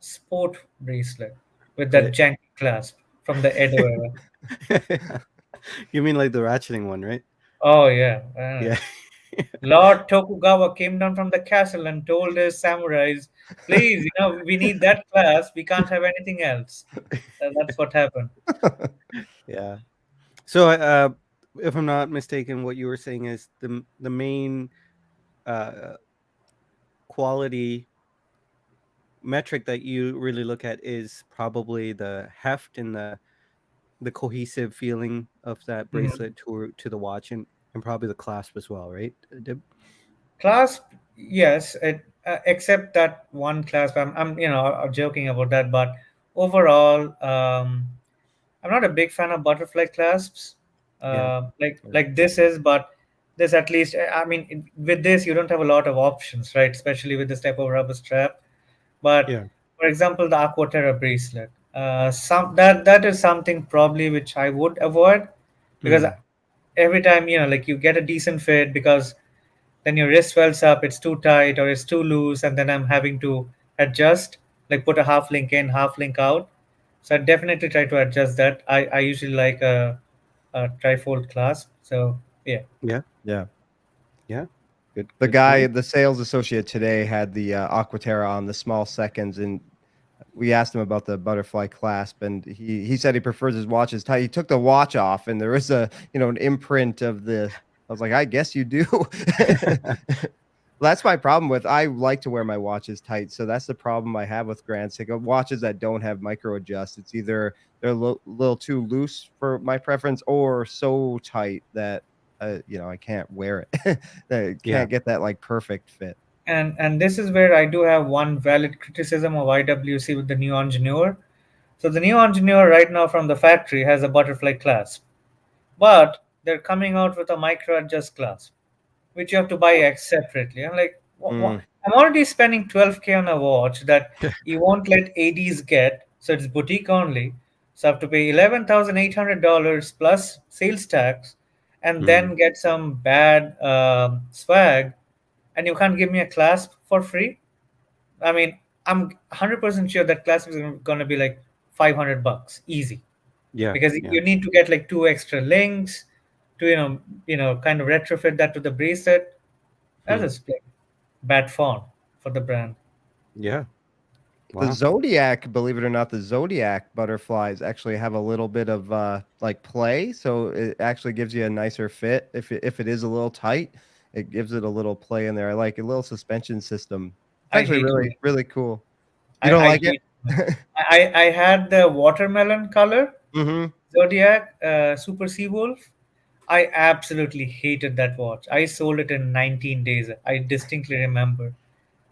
Speaker 3: Sport bracelet with that
Speaker 1: yeah.
Speaker 3: janky clasp from the Edo era.
Speaker 1: You mean like the ratcheting one, right?
Speaker 3: Oh yeah.
Speaker 1: Yeah.
Speaker 3: Lord Tokugawa came down from the castle and told his samurais, "Please, we need that class. We can't have anything else." That's what happened.
Speaker 1: Yeah. So, if I'm not mistaken, what you were saying is the main uh, quality metric that you really look at is probably the heft and the cohesive feeling of that
Speaker 3: Mhm.
Speaker 1: bracelet to the watch, and probably the clasp as well, right? Dib?
Speaker 3: Clasp, yes, except that one clasp. I'm joking about that, but overall, I'm not a big fan of butterfly clasps.
Speaker 1: Yeah.
Speaker 3: Like this is, but this at least. I mean, with this you don't have a lot of options, right? Especially with this type of rubber strap. But
Speaker 1: Yeah.
Speaker 3: for example, the Aquaterra bracelet, some that is something probably which I would avoid because
Speaker 1: Mm.
Speaker 3: every time like you get a decent fit because then your wrist swells up, it's too tight or it's too loose, and then I'm having to adjust, like put a half link in, half link out. So I definitely try to adjust that. I usually like a trifold clasp. So yeah.
Speaker 1: Yeah.
Speaker 2: Yeah.
Speaker 1: Yeah. Good.
Speaker 2: The
Speaker 1: Good
Speaker 2: guy,
Speaker 1: point.
Speaker 2: the sales associate today had the Aquaterra on the small seconds, and we asked him about the butterfly clasp, and he said he prefers his watches tight. He took the watch off, and there was a an imprint of the. I was like, I guess you do. That's my problem with. I like to wear my watches tight, so that's the problem I have with Grand Seiko watches that don't have micro adjust. It's either they're little too loose for my preference, or so tight that I can't wear it. I
Speaker 1: Yeah.
Speaker 2: can't get that like perfect fit.
Speaker 3: And this is where I do have one valid criticism of IWC with the new Engineer. So the new Engineer right now from the factory has a butterfly clasp, but they're coming out with a micro adjust clasp, which you have to buy separately. I'm like,
Speaker 2: Mm,
Speaker 3: I'm already spending 12K on a watch that you won't let ADs get, so it's boutique only. So I have to pay $11,800 plus sales tax, and
Speaker 1: Mm.
Speaker 3: then get some bad swag, and you can't give me a clasp for free. I mean, I'm 100% sure that clasp is going to be like $500 easy
Speaker 1: Yeah.
Speaker 3: because
Speaker 1: Yeah.
Speaker 3: you need to get like two extra links to kind of retrofit that to the bracelet. That
Speaker 1: Mm.
Speaker 3: is like bad font for the brand.
Speaker 1: Yeah.
Speaker 2: the
Speaker 1: Wow.
Speaker 2: Zodiac, believe it or not, the Zodiac butterflies actually have a little bit of like play, so it actually gives you a nicer fit. If it is a little tight, it gives it a little play in there. I like a little suspension system. It's
Speaker 3: I
Speaker 2: actually
Speaker 3: hate
Speaker 2: really
Speaker 3: it.
Speaker 2: really cool. You don't
Speaker 3: I
Speaker 2: like it?
Speaker 3: hate it. I had the watermelon color
Speaker 2: Mm-hmm.
Speaker 3: Zodiac Super Seawolf. I absolutely hated that watch. I sold it in 19 days. I distinctly remember.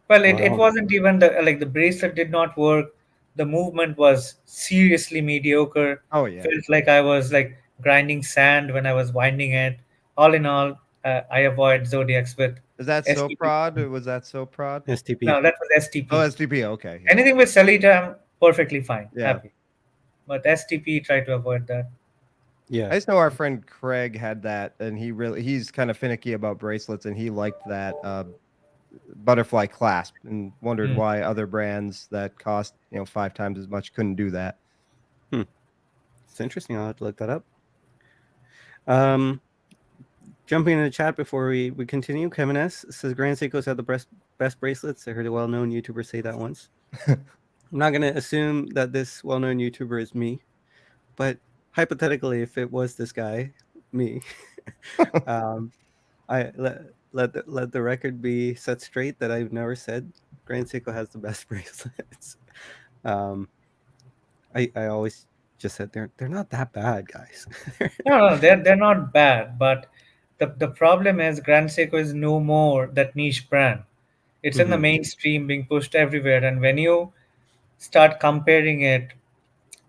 Speaker 3: Well, it
Speaker 1: Wow.
Speaker 3: wasn't even the bracelet did not work. the movement was seriously mediocre.
Speaker 2: Oh yeah.
Speaker 3: Felt like I was like grinding sand when I was winding it. All in all, I avoid Zodiacs with
Speaker 2: Is that so
Speaker 3: STP.
Speaker 2: prod? Or was that so prod?
Speaker 1: STP.
Speaker 3: No, that was
Speaker 2: Oh,
Speaker 3: STP.
Speaker 2: STP. Okay. Yeah.
Speaker 3: Anything with Celita, I'm perfectly fine,
Speaker 2: Yeah.
Speaker 3: happy. But STP, try to avoid that.
Speaker 1: Yeah.
Speaker 2: I just know our friend Craig had that, and he's kind of finicky about bracelets, and he liked that butterfly clasp, and wondered
Speaker 3: Hmm.
Speaker 2: why other brands that cost 5 times as much couldn't do that.
Speaker 1: It's interesting. I'll have to look that up. Jumping in the chat before we continue, Kevin S says Grand Seiko's had the best bracelets. I heard a well-known YouTuber say that once. I'm not going to assume that this well-known YouTuber is me, but hypothetically, if it was this guy, me, um, I let the record be set straight that I've never said Grand Seiko has the best bracelets. I always just said they're not that bad, guys.
Speaker 3: No, they're not bad, but the problem is Grand Seiko is no more that niche brand. It's in the
Speaker 1: Mhm.
Speaker 3: mainstream, being pushed everywhere, and when you start comparing it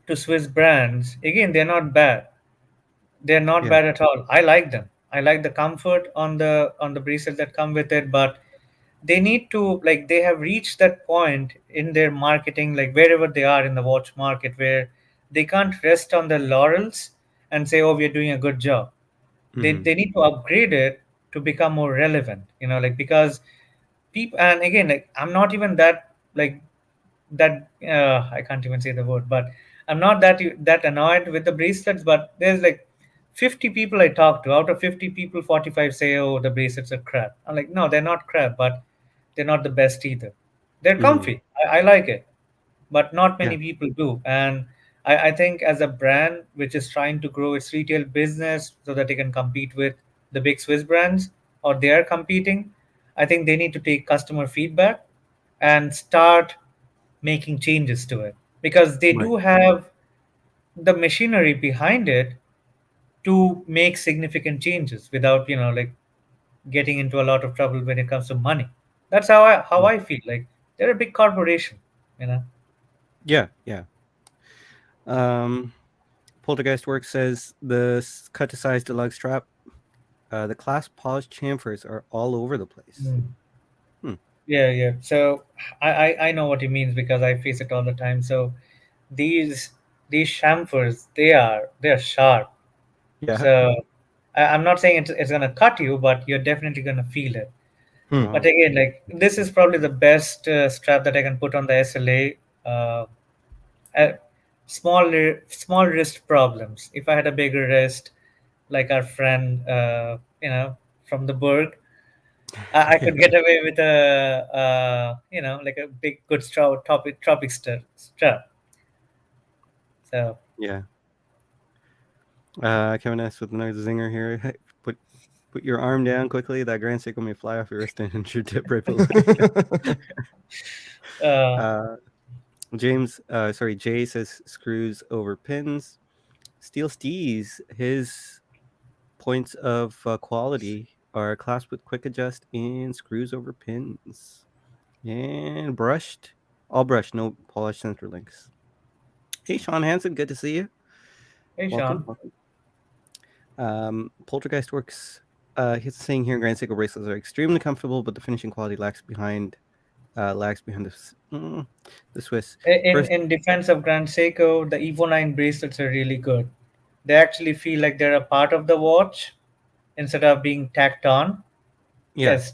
Speaker 3: to Swiss brands, again, they're not bad. They're not
Speaker 1: Yeah.
Speaker 3: bad at all. I like them. I like the comfort on the bracelet that come with it, but they need to, like, they have reached that point in their marketing, like wherever they are in the watch market, where they can't rest on their laurels and say, oh, we're doing a good job.
Speaker 1: Mhm.
Speaker 3: They need to upgrade it to become more relevant, like, because people, and again, like, I'm not even that, like, that I can't even say the word, but I'm not that annoyed with the bracelets. But there's like 50 people I talk to. Out of 50 people, 45 say, "Oh, the bracelets are crap." I'm like, no, they're not crap, but they're not the best either. They're
Speaker 1: Mhm.
Speaker 3: comfy. I like it, but not
Speaker 1: Yeah.
Speaker 3: many people do. And I think as a brand which is trying to grow its retail business so that they can compete with the big Swiss brands, or they are competing, I think they need to take customer feedback and start making changes to it, because they
Speaker 1: Right.
Speaker 3: do have the machinery behind it to make significant changes without like getting into a lot of trouble when it comes to money. That's
Speaker 1: Mm.
Speaker 3: how I feel. Like, they're a big corporation, you know.
Speaker 1: Yeah. Yeah. Um, Poltergeist Works says the cut to size deluxe strap, the Clasp polished chamfers are all over the place.
Speaker 3: Mm.
Speaker 1: Hmm.
Speaker 3: Yeah. So I know what he means, because I face it all the time. So these these chamfers, they are sharp.
Speaker 1: Yeah.
Speaker 3: So I'm not saying it's gonna cut you, but you're definitely gonna feel it.
Speaker 2: Hmm.
Speaker 3: But
Speaker 1: Oh.
Speaker 3: again, like, this is probably the best strap that I can put on the SLA. Uh, small wrist problems. If I had a bigger wrist, like our friend, from the Berg, I
Speaker 1: Yeah.
Speaker 3: could get away with a, like a big good strap, tropic strap. So
Speaker 1: Yeah. Kevin S with another zinger here. Put your arm down quickly. That Grand Seiko may fly off your wrist and hit your tip right below.
Speaker 3: uh,
Speaker 1: uh, Jay says screws over pins. Steel Steez, his points of quality are clasped with quick adjust and screws over pins. And brushed, all brushed, no polished center links. Hey, Sean Hansen, good to see you.
Speaker 3: hey,
Speaker 1: Welcome.
Speaker 3: Sean.
Speaker 1: Poltergeist Works. He's saying here, Grand Seiko bracelets are extremely comfortable, but the finishing quality lags behind the Swiss.
Speaker 3: In
Speaker 1: First,
Speaker 3: in defense of Grand Seiko, the Evo 9 bracelets are really good. They actually feel like they're a part of the watch instead of being tacked on.
Speaker 1: yeah,
Speaker 3: Yes,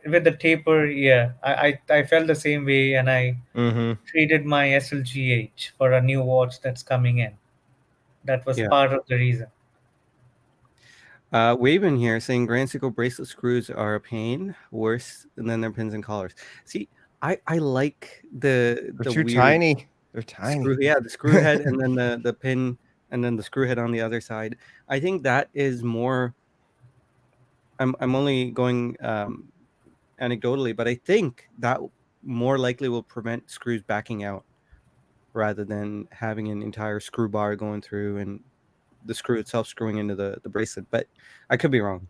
Speaker 3: with the taper, yeah. I felt the same way, and I
Speaker 2: Mm-hmm.
Speaker 3: traded my SLGH for a new watch that's coming in. That was
Speaker 1: yeah.
Speaker 3: part of the reason.
Speaker 1: Waven here saying Grand Seiko bracelet screws are a pain, worse than their pins and collars. See, I like
Speaker 2: They're
Speaker 1: the
Speaker 2: too
Speaker 1: weird
Speaker 2: tiny. They're
Speaker 1: screw,
Speaker 2: tiny.
Speaker 1: yeah, the screw head and then the pin and then the screw head on the other side. I think that is more. I'm only going anecdotally, but I think that more likely will prevent screws backing out rather than having an entire screw bar going through and the screw itself screwing into the bracelet. But I could be wrong.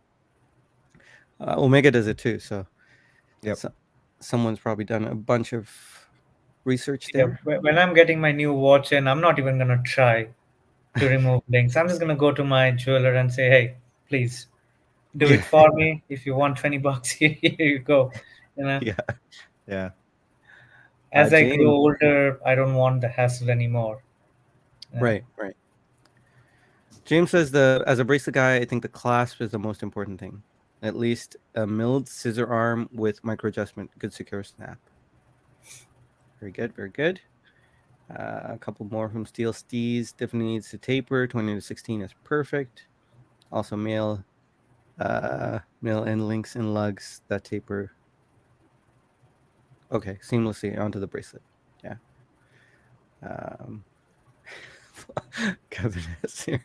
Speaker 1: Omega does it too, so,
Speaker 2: Yep.
Speaker 1: so someone's probably done a bunch of research
Speaker 3: Yeah,
Speaker 1: there.
Speaker 3: when I'm getting my new watch in, I'm not even gonna try to remove links. I'm just gonna go to my jeweler and say, "Hey, please do
Speaker 1: Yeah,
Speaker 3: it for me. If you want 20 bucks, here you go." You know,
Speaker 1: yeah.
Speaker 2: Yeah.
Speaker 3: as I grow
Speaker 1: James,
Speaker 3: older, I don't want the hassle anymore. Yeah.
Speaker 1: right, right. James says the as a bracelet guy, I think the clasp is the most important thing. At least a milled scissor arm with micro adjustment, good secure snap. Very good, very good. A couple more from Steel Steez. Definitely needs to taper. 20 to 16 is perfect. Also male end links and lugs that taper. Okay, seamlessly onto the bracelet. Yeah. Um, Kevin S here.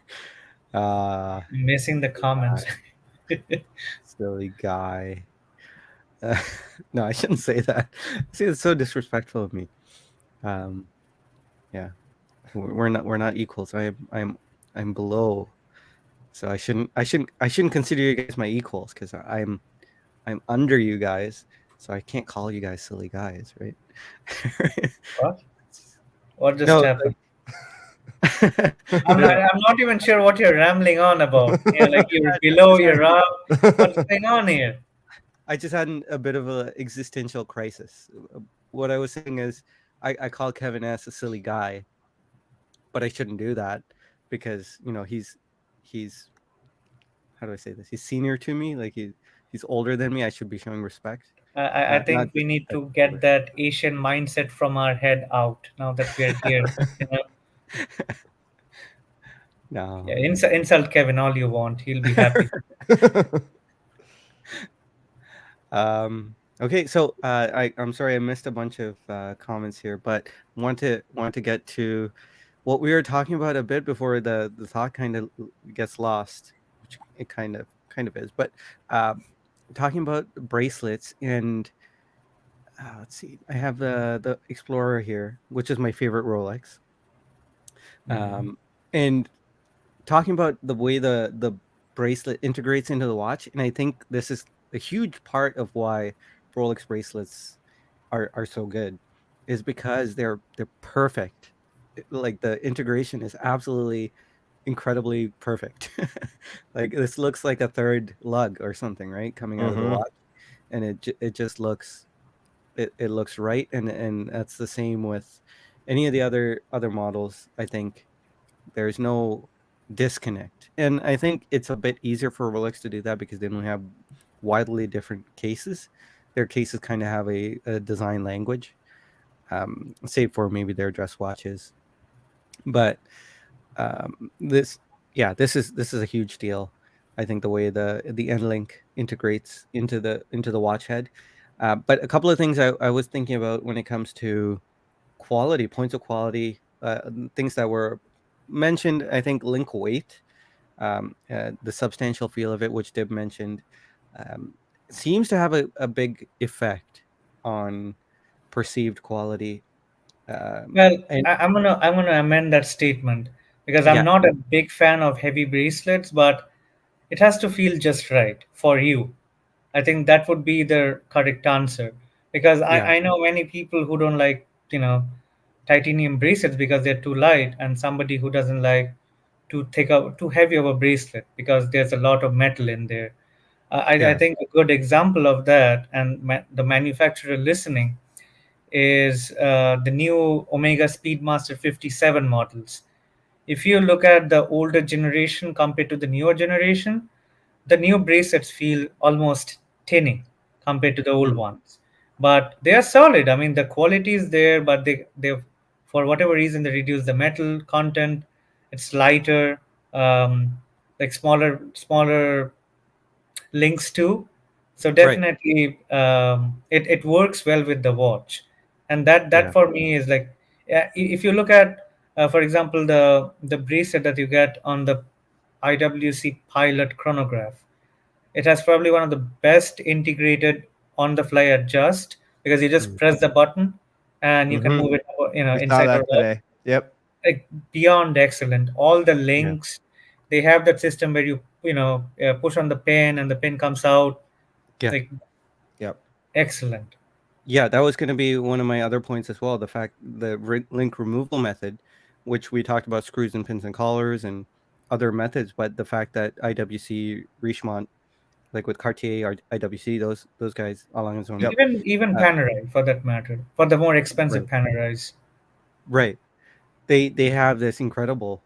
Speaker 3: Missing the comments.
Speaker 1: Silly guy. Uh, no, I shouldn't say that. See, it's so disrespectful of me. Um, yeah, we're not equals. I'm below, so I shouldn't consider you guys my equals because I'm under you guys, so I can't call you guys silly guys, right?
Speaker 3: What? What just
Speaker 1: No,
Speaker 3: happened?
Speaker 1: like,
Speaker 3: I'm
Speaker 1: no,
Speaker 3: not.
Speaker 1: no.
Speaker 3: I'm not even sure what you're rambling on about. You're like you're
Speaker 1: I
Speaker 3: below,
Speaker 1: just had
Speaker 3: you're up. What's going on here?
Speaker 1: I just had a bit of a existential crisis. What I was saying is, I call Kevin S a silly guy, but I shouldn't do that because he's how do I say this? He's senior to me, like he's older than me. I should be showing respect,
Speaker 3: I
Speaker 1: not
Speaker 3: think we
Speaker 1: just
Speaker 3: need
Speaker 1: because
Speaker 3: to
Speaker 1: he's
Speaker 3: get
Speaker 1: older.
Speaker 3: that Asian mindset from our head out now that we're here. You know? Yeah,
Speaker 1: No.
Speaker 3: insult Kevin all you want. He'll be happy.
Speaker 1: Okay, so I'm sorry I missed a bunch of comments here, but want to get to what we were talking about a bit before the thought kind of gets lost, which it kind of is. But uh, talking about bracelets and let's see, I have the Explorer here, which is my favorite Rolex.
Speaker 3: Mhm.
Speaker 1: And talking about the way the bracelet integrates into the watch, and I think this is a huge part of why Rolex bracelets are so good, is because they're perfect. Like the integration is absolutely incredibly perfect. Like this looks like a third lug or something, right, coming out of the
Speaker 2: Hmm.
Speaker 1: watch, and it just it looks right, and that's the same with any of the other models. I think there's no disconnect. And I think it's a bit easier for Rolex to do that because they don't have widely different cases. Their cases kind of have a design language, save for maybe their dress watches. But this, yeah, this is a huge deal. I think the way the end link integrates into the watch head. But a couple of things I was thinking about when it comes to quality, points of quality, things that were mentioned. I think link weight, the substantial feel of it, which Dib mentioned, um, seems to have a big effect on perceived quality.
Speaker 3: Well,
Speaker 1: And
Speaker 3: I'm gonna amend that statement because I'm
Speaker 1: yeah,
Speaker 3: not a big fan of heavy bracelets, but it has to feel just right for you. I think that would be the correct answer because
Speaker 1: yeah,
Speaker 3: I know many people who don't like titanium bracelets because they're too light, and somebody who doesn't like too heavy of a bracelet because there's a lot of metal in there. I
Speaker 1: yeah,
Speaker 3: think a good example of that and the manufacturer listening is the new Omega Speedmaster 57 models. If you look at the older generation compared to the newer generation, the new bracelets feel almost tinny compared to the old
Speaker 1: mm,
Speaker 3: ones. But they are solid. I mean, the quality is there, but they for whatever reason they reduce the metal content. It's lighter, like smaller links too. So
Speaker 1: right,
Speaker 3: definitely, it works well with the watch, and that
Speaker 1: yeah,
Speaker 3: for me is like, yeah, if you look at, for example, the bracelet that you get on the IWC Pilot chronograph, it has probably one of the best integrated on the fly adjust because you just
Speaker 1: mm,
Speaker 3: press the button and you can
Speaker 2: Hmm.
Speaker 3: move it,
Speaker 2: We saw
Speaker 3: inside or
Speaker 2: that
Speaker 3: out.
Speaker 2: today. Yep.
Speaker 3: Like beyond excellent. All the
Speaker 1: yeah,
Speaker 3: links, they have that system where you push on the pin and the pin comes out.
Speaker 1: yeah.
Speaker 3: Like
Speaker 2: Yep.
Speaker 3: excellent.
Speaker 1: Yeah, that was going to be one of my other points as well. The fact the link removal method, which we talked about screws and pins and collars and other methods, but the fact that IWC, Richemont, like with Cartier or IWC, those guys, Alain and Sony,
Speaker 2: Yep.
Speaker 3: Even
Speaker 1: uh,
Speaker 3: Panerai, for that matter, for the more expensive
Speaker 1: right,
Speaker 3: Panerais.
Speaker 1: right, they have this incredible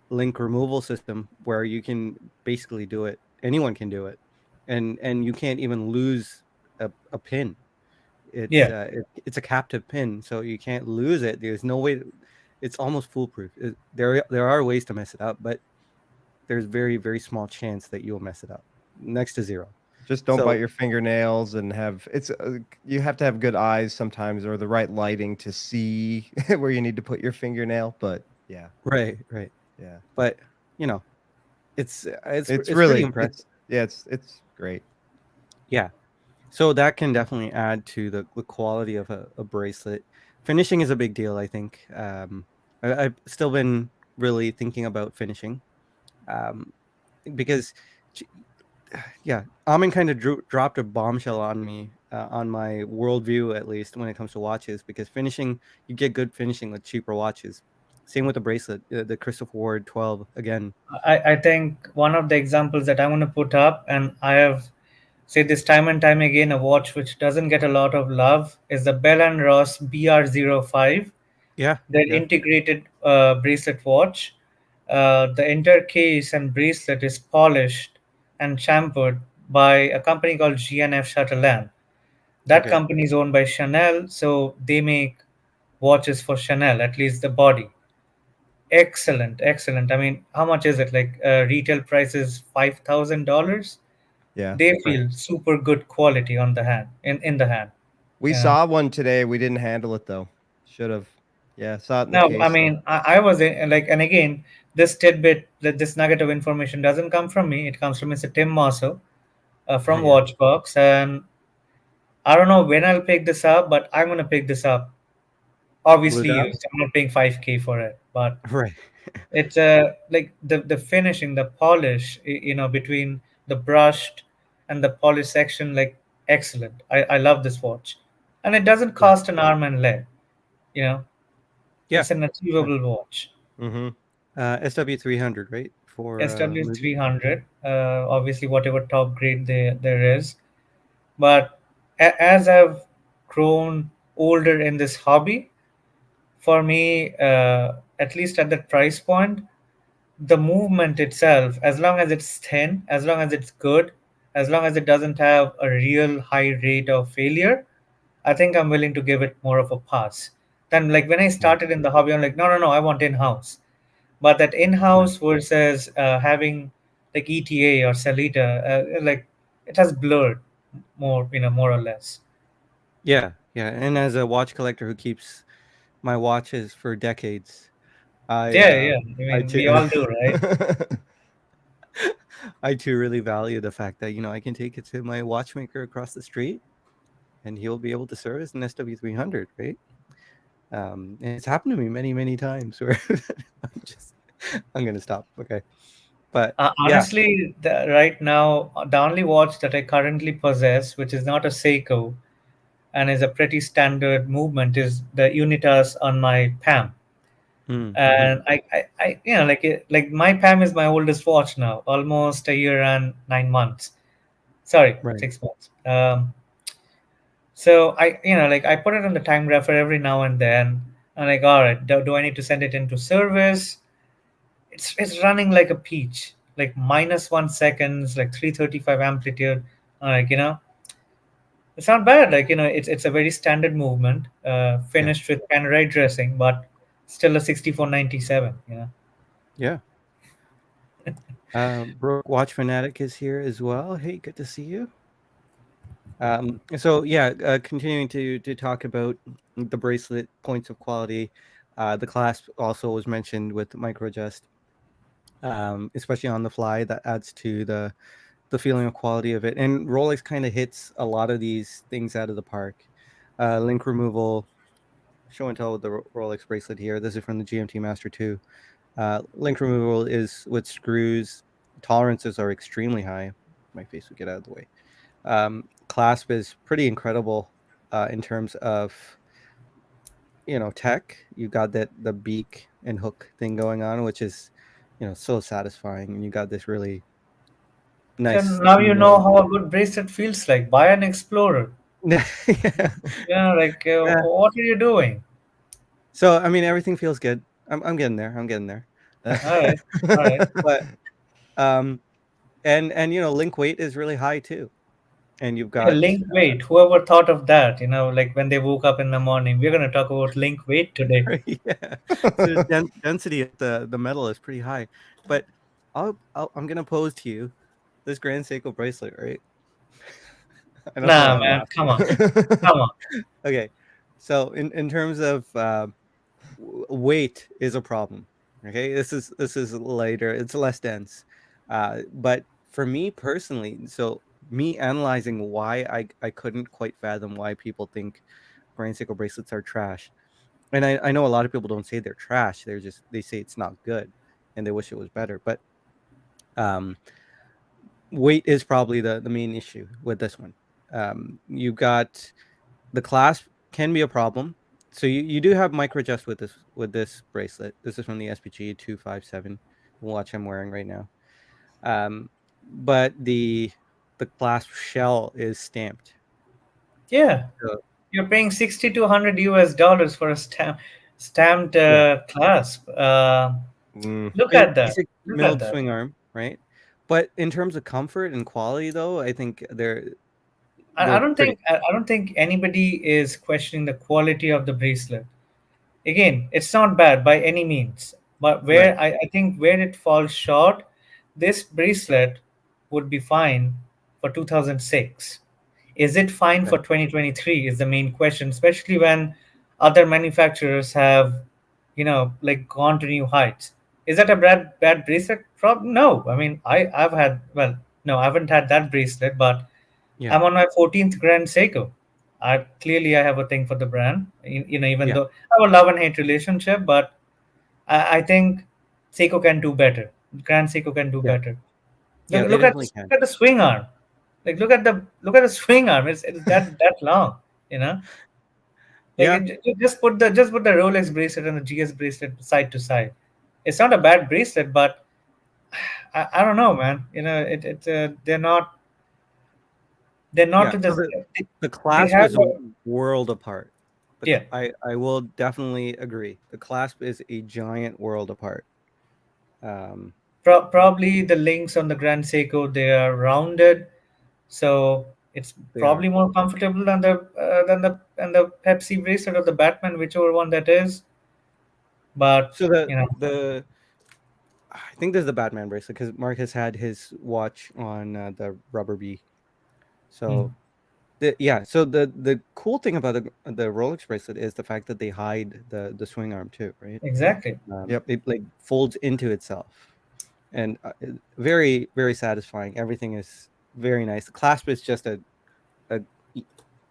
Speaker 1: link removal system where you can basically do it. Anyone can do it, and you can't even lose a pin.
Speaker 3: Yeah,
Speaker 1: It's a captive pin, so you can't lose it. There's no way. It's almost foolproof. There are ways to mess it up, but there's very small chance that you'll mess it up, next to zero.
Speaker 2: Just don't bite
Speaker 1: So
Speaker 2: your fingernails and have it's you have to have good eyes sometimes or the right lighting to see where you need to put your fingernail. But yeah,
Speaker 1: right.
Speaker 2: yeah,
Speaker 1: But you know, it's it's
Speaker 2: it's
Speaker 1: it's pretty
Speaker 2: really
Speaker 1: impressive.
Speaker 2: it's great.
Speaker 1: Yeah. So that can definitely add to the quality of a bracelet. Finishing is a big deal, I think. I've still been really thinking about finishing, um, because, yeah, Amin kind of dropped a bombshell on me, on my worldview, at least when it comes to watches. Because finishing, you get good finishing with cheaper watches. Same with the bracelet, the Christopher Ward 12 again.
Speaker 3: I think one of the examples that I want to put up, and I have said this time and time again, a watch which doesn't get a lot of love is the Bell& and Ross BR05,
Speaker 1: Yeah,
Speaker 3: their
Speaker 1: yeah,
Speaker 3: integrated bracelet watch. The entire case and bracelet is polished and shampooed by a company called G&F Chatelain. That
Speaker 1: okay,
Speaker 3: company is owned by Chanel, so they make watches for Chanel, at least the body. Excellent, excellent. I mean, how much is it? Like retail price is $5,000.
Speaker 2: Yeah,
Speaker 3: They
Speaker 1: right.
Speaker 3: feel super good quality on the hand, in the hand.
Speaker 2: we
Speaker 3: You know.
Speaker 2: saw one today. We didn't handle it though. Should have. Yeah, saw it in the
Speaker 3: No, I
Speaker 2: case though.
Speaker 3: mean, I was in, like, and again, this tidbit, this nugget of information doesn't come from me. It comes from Mr. Tim Marshall from
Speaker 1: Yeah,
Speaker 3: Watchbox, and I don't know when I'll pick this up, but I'm gonna pick this up.
Speaker 1: blue
Speaker 3: Obviously
Speaker 1: dab,
Speaker 3: used. I'm not paying 5K for it, but
Speaker 1: right.
Speaker 3: it's like the finishing, the polish, between the brushed and the polished section, like excellent. I love this watch, and it doesn't
Speaker 1: Yeah,
Speaker 3: cost an arm and leg. You know,
Speaker 1: yeah,
Speaker 3: it's an
Speaker 1: right.
Speaker 3: achievable watch.
Speaker 2: Mm-hmm.
Speaker 1: SW300, right, for
Speaker 3: SW
Speaker 1: movie.
Speaker 3: 300, obviously whatever top grade there is, but as I've grown older in this hobby, for me, at least at that price point, the movement itself, as long as it's thin, as long as it's good, as long as it doesn't have a real high rate of failure, I think I'm willing to give it more of a pass. Then, like when I
Speaker 1: Yeah,
Speaker 3: started in the hobby, I'm like, no, no, no, I want in-house. But that
Speaker 1: right.
Speaker 3: in-house versus having like ETA or Celita, like it has blurred more, more or less.
Speaker 1: Yeah, and as a watch collector who keeps my watches for decades, I
Speaker 3: Yeah, yeah. I
Speaker 1: I
Speaker 3: mean, we
Speaker 1: too
Speaker 3: all do, right?
Speaker 1: I too really value the fact that I can take it to my watchmaker across the street, and he'll be able to service an SW300, right? And it's happened to me many times where I'm gonna stop. Okay, but yeah,
Speaker 3: Honestly, right now, the only watch that I currently possess, which is not a Seiko and is a pretty standard movement, is the Unitas on my Palm.
Speaker 1: mm-hmm,
Speaker 3: And like my Palm is my oldest watch now, almost a year and 9 months. Sorry,
Speaker 1: right,
Speaker 3: 6 months. So like I put it on the time grapher every now and then. I'm like, all right, do I need to send it into service? It's running like a peach, like -1 seconds, like 335 amplitude. Like it's not bad. Like it's a very standard movement,
Speaker 1: yeah,
Speaker 3: finished with Panerai dressing, but still a 6497.
Speaker 1: yeah. Broke Watch Fanatic is here as well. Hey, good to see you. So yeah, continuing to talk about the bracelet points of quality, the clasp also was mentioned with microadjust, especially on the fly. That adds to the feeling of quality of it. And Rolex kind of hits a lot of these things out of the park. Link removal, show and tell with the Rolex bracelet here. This is from the GMT Master 2. Link removal is with screws. Tolerances are extremely high. My face would get out of the way. Clasp is pretty incredible. in terms of tech. You got the beak and hook thing going on, which is so satisfying, and you got this really
Speaker 3: Then
Speaker 1: nice
Speaker 3: now you know
Speaker 1: metal.
Speaker 3: how a good bracelet feels like. Buy an Explorer.
Speaker 1: Yeah.
Speaker 3: Yeah, like
Speaker 1: Yeah.
Speaker 3: what are you doing?
Speaker 1: So I mean, everything feels good. I'm getting there. I'm getting there.
Speaker 3: All right, all right.
Speaker 1: But um, and link weight is really high too, and you've
Speaker 3: Yeah,
Speaker 1: got
Speaker 3: link weight. Whoever thought of that? Like when they woke up in the morning, we're gonna talk about link weight today.
Speaker 1: yeah. So density of the metal is pretty high, but I'm gonna pose to you this Grand Seiko bracelet, right? I don't know why
Speaker 3: Nah,
Speaker 1: I'm
Speaker 3: man,
Speaker 1: laughing.
Speaker 3: come on, come on.
Speaker 1: Okay, so in terms of weight is a problem. Okay, this is lighter, it's less dense, but for me personally, so me analyzing why I couldn't quite fathom why people think Grand Seiko bracelets are trash. And I know a lot of people don't say they're trash, they say it's not good and they wish it was better, but um weight is probably the main issue with this one. You got the clasp can be a problem. So you do have micro adjust with this bracelet. This is from the SPG 257 watch I'm wearing right now. But the clasp shell is stamped.
Speaker 3: Yeah,
Speaker 1: So,
Speaker 3: you're paying 60 to 100 US dollars for a stamped
Speaker 1: yeah.
Speaker 3: clasp.
Speaker 2: Mm.
Speaker 3: Look
Speaker 1: And
Speaker 3: at that.
Speaker 1: basic
Speaker 3: Look at
Speaker 1: milled
Speaker 3: that.
Speaker 1: swing arm, right? But in terms of comfort and quality though, I think
Speaker 3: I
Speaker 1: they're
Speaker 3: don't
Speaker 1: pretty
Speaker 3: think I don't think anybody is questioning the quality of the bracelet. Again, it's not bad by any means, but
Speaker 1: right.
Speaker 3: I think where it falls short, this bracelet would be fine for 2006. Is it fine for
Speaker 1: Right.
Speaker 3: 2023 is the main question, especially when other manufacturers have, like gone to new heights. Is that a bad bracelet? No. I mean, I've had, well, no, I haven't had that bracelet, but
Speaker 1: Yeah.
Speaker 3: I'm on my 14th Grand Seiko. I have a thing for the brand. Even
Speaker 1: Yeah.
Speaker 3: though I have a love and hate relationship, but I think Seiko can do better. Grand Seiko can do
Speaker 1: Yeah.
Speaker 3: better.
Speaker 1: Yeah, they definitely can.
Speaker 3: Look at the swing arm. Like look at the swing arm. It's that long. You know, like
Speaker 1: Yeah.
Speaker 3: just put the Rolex bracelet and the GS bracelet side to side. It's not a bad bracelet, but I don't know, man. They're not
Speaker 1: Yeah.
Speaker 3: to
Speaker 1: So
Speaker 3: the
Speaker 1: the
Speaker 3: they
Speaker 1: clasp
Speaker 3: have
Speaker 1: is a world apart.
Speaker 3: yeah.
Speaker 1: I will definitely agree. The clasp is a giant world apart. Um,
Speaker 3: Probably the links on the Grand Seiko they are rounded, so it's
Speaker 1: they
Speaker 3: probably
Speaker 1: are.
Speaker 3: more comfortable than the Pepsi bracelet or the Batman, whichever one that is. But
Speaker 1: So
Speaker 3: you know,
Speaker 1: the I think there's the Batman bracelet because Marcus had his watch on the rubber bee.
Speaker 3: hmm,
Speaker 1: So yeah, so the cool thing about the Rolex bracelet is the fact that they hide the swing arm too, right?
Speaker 3: exactly.
Speaker 2: Yep.
Speaker 1: It like folds into itself, and very very satisfying. Everything is very nice. The clasp is just a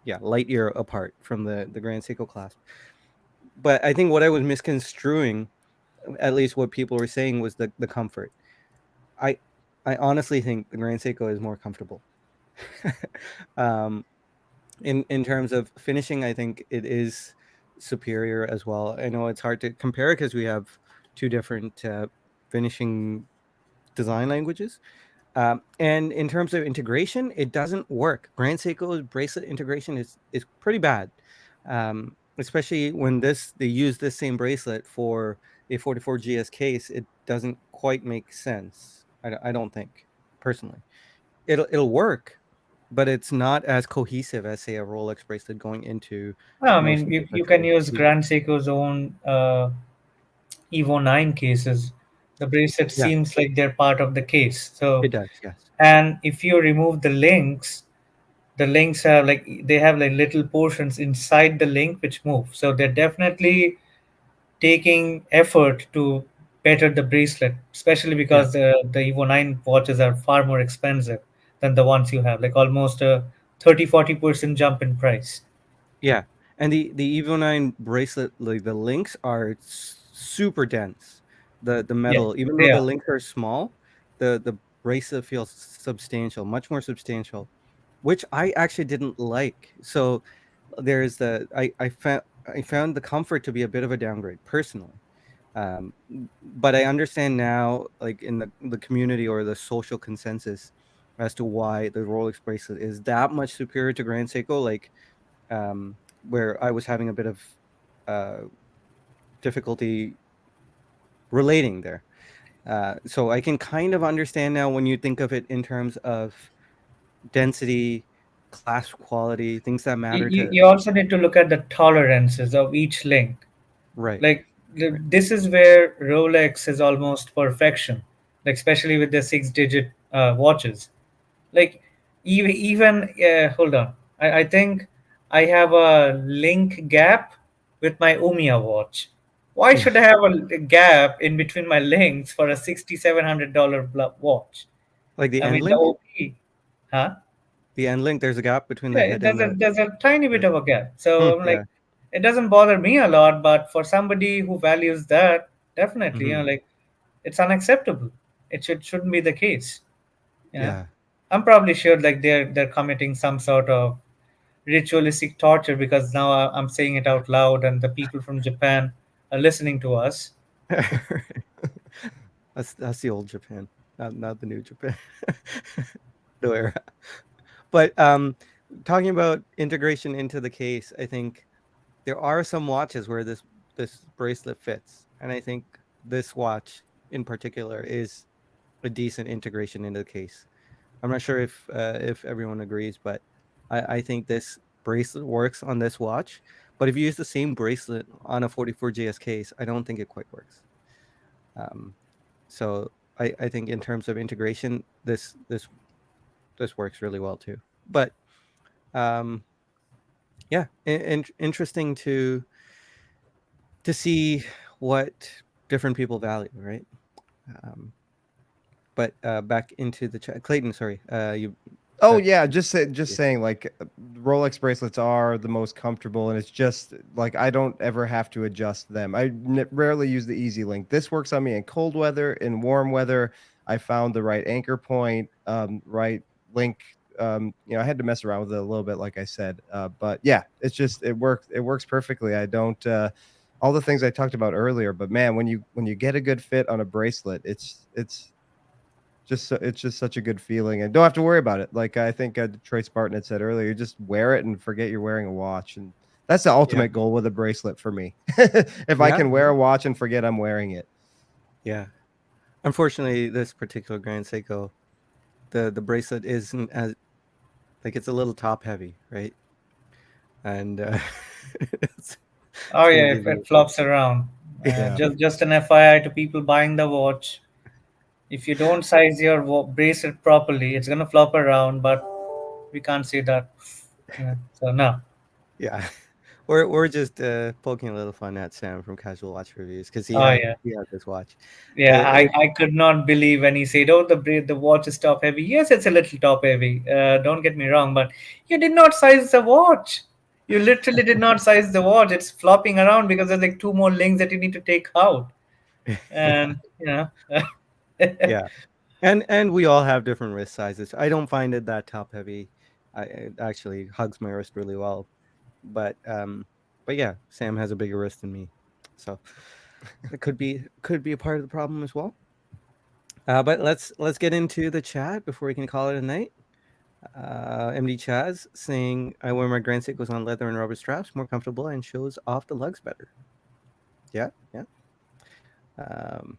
Speaker 1: yeah, light year apart from the Grand Seiko clasp. But I think what I was misconstruing, at least what people were saying, was the comfort. I I honestly think the Grand Seiko is more comfortable. um, in terms of finishing, I think it is superior as well. I know it's hard to compare because we have two different finishing design languages. And in terms of integration, it doesn't work. Grand Seiko's bracelet integration is pretty bad, especially when they use this same bracelet for a 44 GS case. It doesn't quite make sense. I don't think personally. It'll work, but it's not as cohesive as say a Rolex bracelet going into
Speaker 3: No, I mean
Speaker 1: motion
Speaker 3: you can
Speaker 1: perpetual
Speaker 3: use
Speaker 1: beat.
Speaker 3: Grand Seiko's own Evo 9 cases. The bracelet
Speaker 1: Yeah,
Speaker 3: seems like they're part of the case.
Speaker 1: it
Speaker 3: So,
Speaker 1: does. Yes.
Speaker 3: and if you remove the links have like they have like little portions inside the link which move. So they're definitely taking effort to better the bracelet, especially
Speaker 1: Yeah.
Speaker 3: because the Evo 9 watches are far more expensive than the ones you have, like almost a 30-40% jump in price.
Speaker 1: Yeah, and the Evo 9 bracelet, like the links are super dense. The
Speaker 3: Yeah,
Speaker 1: metal, even though
Speaker 3: they
Speaker 1: the
Speaker 3: are.
Speaker 1: links are small, the bracelet feels substantial, much more substantial, which I actually didn't like. So there's the I found the comfort to be a bit of a downgrade personally. But I understand now, like in the community or the social consensus, as to why the Rolex bracelet is that much superior to Grand Seiko. Like, where I was having a bit of uh, difficulty relating there. So I can kind of understand now when you think of it in terms of density, clasp quality, things that
Speaker 3: You,
Speaker 1: matter
Speaker 3: you
Speaker 1: to.
Speaker 3: you also need to look at the tolerances of each link.
Speaker 1: Right,
Speaker 3: Like
Speaker 1: right.
Speaker 3: this is where Rolex is almost perfection, like especially with the six-digit watches. Like even hold on, I think I have a link gap with my Umia watch. Why
Speaker 1: Yeah,
Speaker 3: should I have a gap in between my links for a $6,700 watch?
Speaker 1: like the
Speaker 3: I
Speaker 1: end
Speaker 3: mean the
Speaker 1: link.
Speaker 3: OP, huh?
Speaker 1: The end link. There's a gap between the
Speaker 3: Yeah,
Speaker 1: head and the.
Speaker 3: there's a tiny bit of a gap. So I'm like,
Speaker 1: Yeah.
Speaker 3: it doesn't bother me a lot, but for somebody who values that, definitely,
Speaker 1: Hmm.
Speaker 3: like it's unacceptable. Shouldn't be the case. You know,
Speaker 1: Yeah.
Speaker 3: I'm probably sure like they're committing some sort of ritualistic torture because now I'm saying it out loud and the people from Japan are listening to us.
Speaker 1: That's the old Japan, not the new Japan. New era. But talking about integration into the case, I think there are some watches where this bracelet fits, and I think this watch in particular is a decent integration into the case. I'm not sure if everyone agrees, but I think this bracelet works on this watch. But if you use the same bracelet on a 44JS case, I don't think it quite works. Um, so I think in terms of integration, this works really well too. But um, yeah, interesting to see what different people value, right? Um, but back into the chat, Clayton. Sorry, you
Speaker 2: Oh
Speaker 1: had.
Speaker 2: yeah, just saying like Rolex bracelets are the most comfortable, and it's just like I don't ever have to adjust them. Rarely use the Easy Link. This works on me in cold weather, in warm weather. I found the right anchor point, right link. I had to mess around with it a little bit, like I said, but yeah, it's just it works. It works perfectly. I don't all the things I talked about earlier, but man, when you get a good fit on a bracelet, it's just such a good feeling and don't have to worry about it. Like I think Troy Spartan had said earlier, you just wear it and forget you're wearing a watch, and that's the
Speaker 1: Yeah,
Speaker 2: ultimate goal with a bracelet for me. If I
Speaker 1: yeah,
Speaker 2: can wear a watch and forget I'm wearing it.
Speaker 1: yeah. Unfortunately, this particular Grand Seiko, the bracelet isn't as, like, it's a little top heavy, right? And it's
Speaker 3: Oh
Speaker 1: gonna
Speaker 3: yeah,
Speaker 1: give
Speaker 3: it
Speaker 1: you.
Speaker 3: flops around.
Speaker 2: Yeah.
Speaker 3: Just an FYI to people buying the watch. If you don't size your bracelet properly, it's gonna flop around. But we can't say that. So no.
Speaker 1: Yeah. We're just poking a little fun at Sam from Casual Watch Reviews because
Speaker 3: Oh yeah.
Speaker 1: he had this watch.
Speaker 3: Yeah,
Speaker 1: It
Speaker 3: I could not believe when he said, "Oh, the watch is top heavy." Yes, it's a little top heavy. Don't get me wrong, but you did not size the watch. You literally did not size the watch. It's flopping around because there's like two more links that you need to take out, and you know.
Speaker 1: yeah, and we all have different wrist sizes. I don't find it that top heavy. It actually hugs my wrist really well, but yeah, Sam has a bigger wrist than me, so it could be a part of the problem as well. But let's get into the chat before we can call it a night. MD Chaz saying, "I wear my Grand Seikos on leather and rubber straps, more comfortable and shows off the lugs better." Yeah, yeah. Um,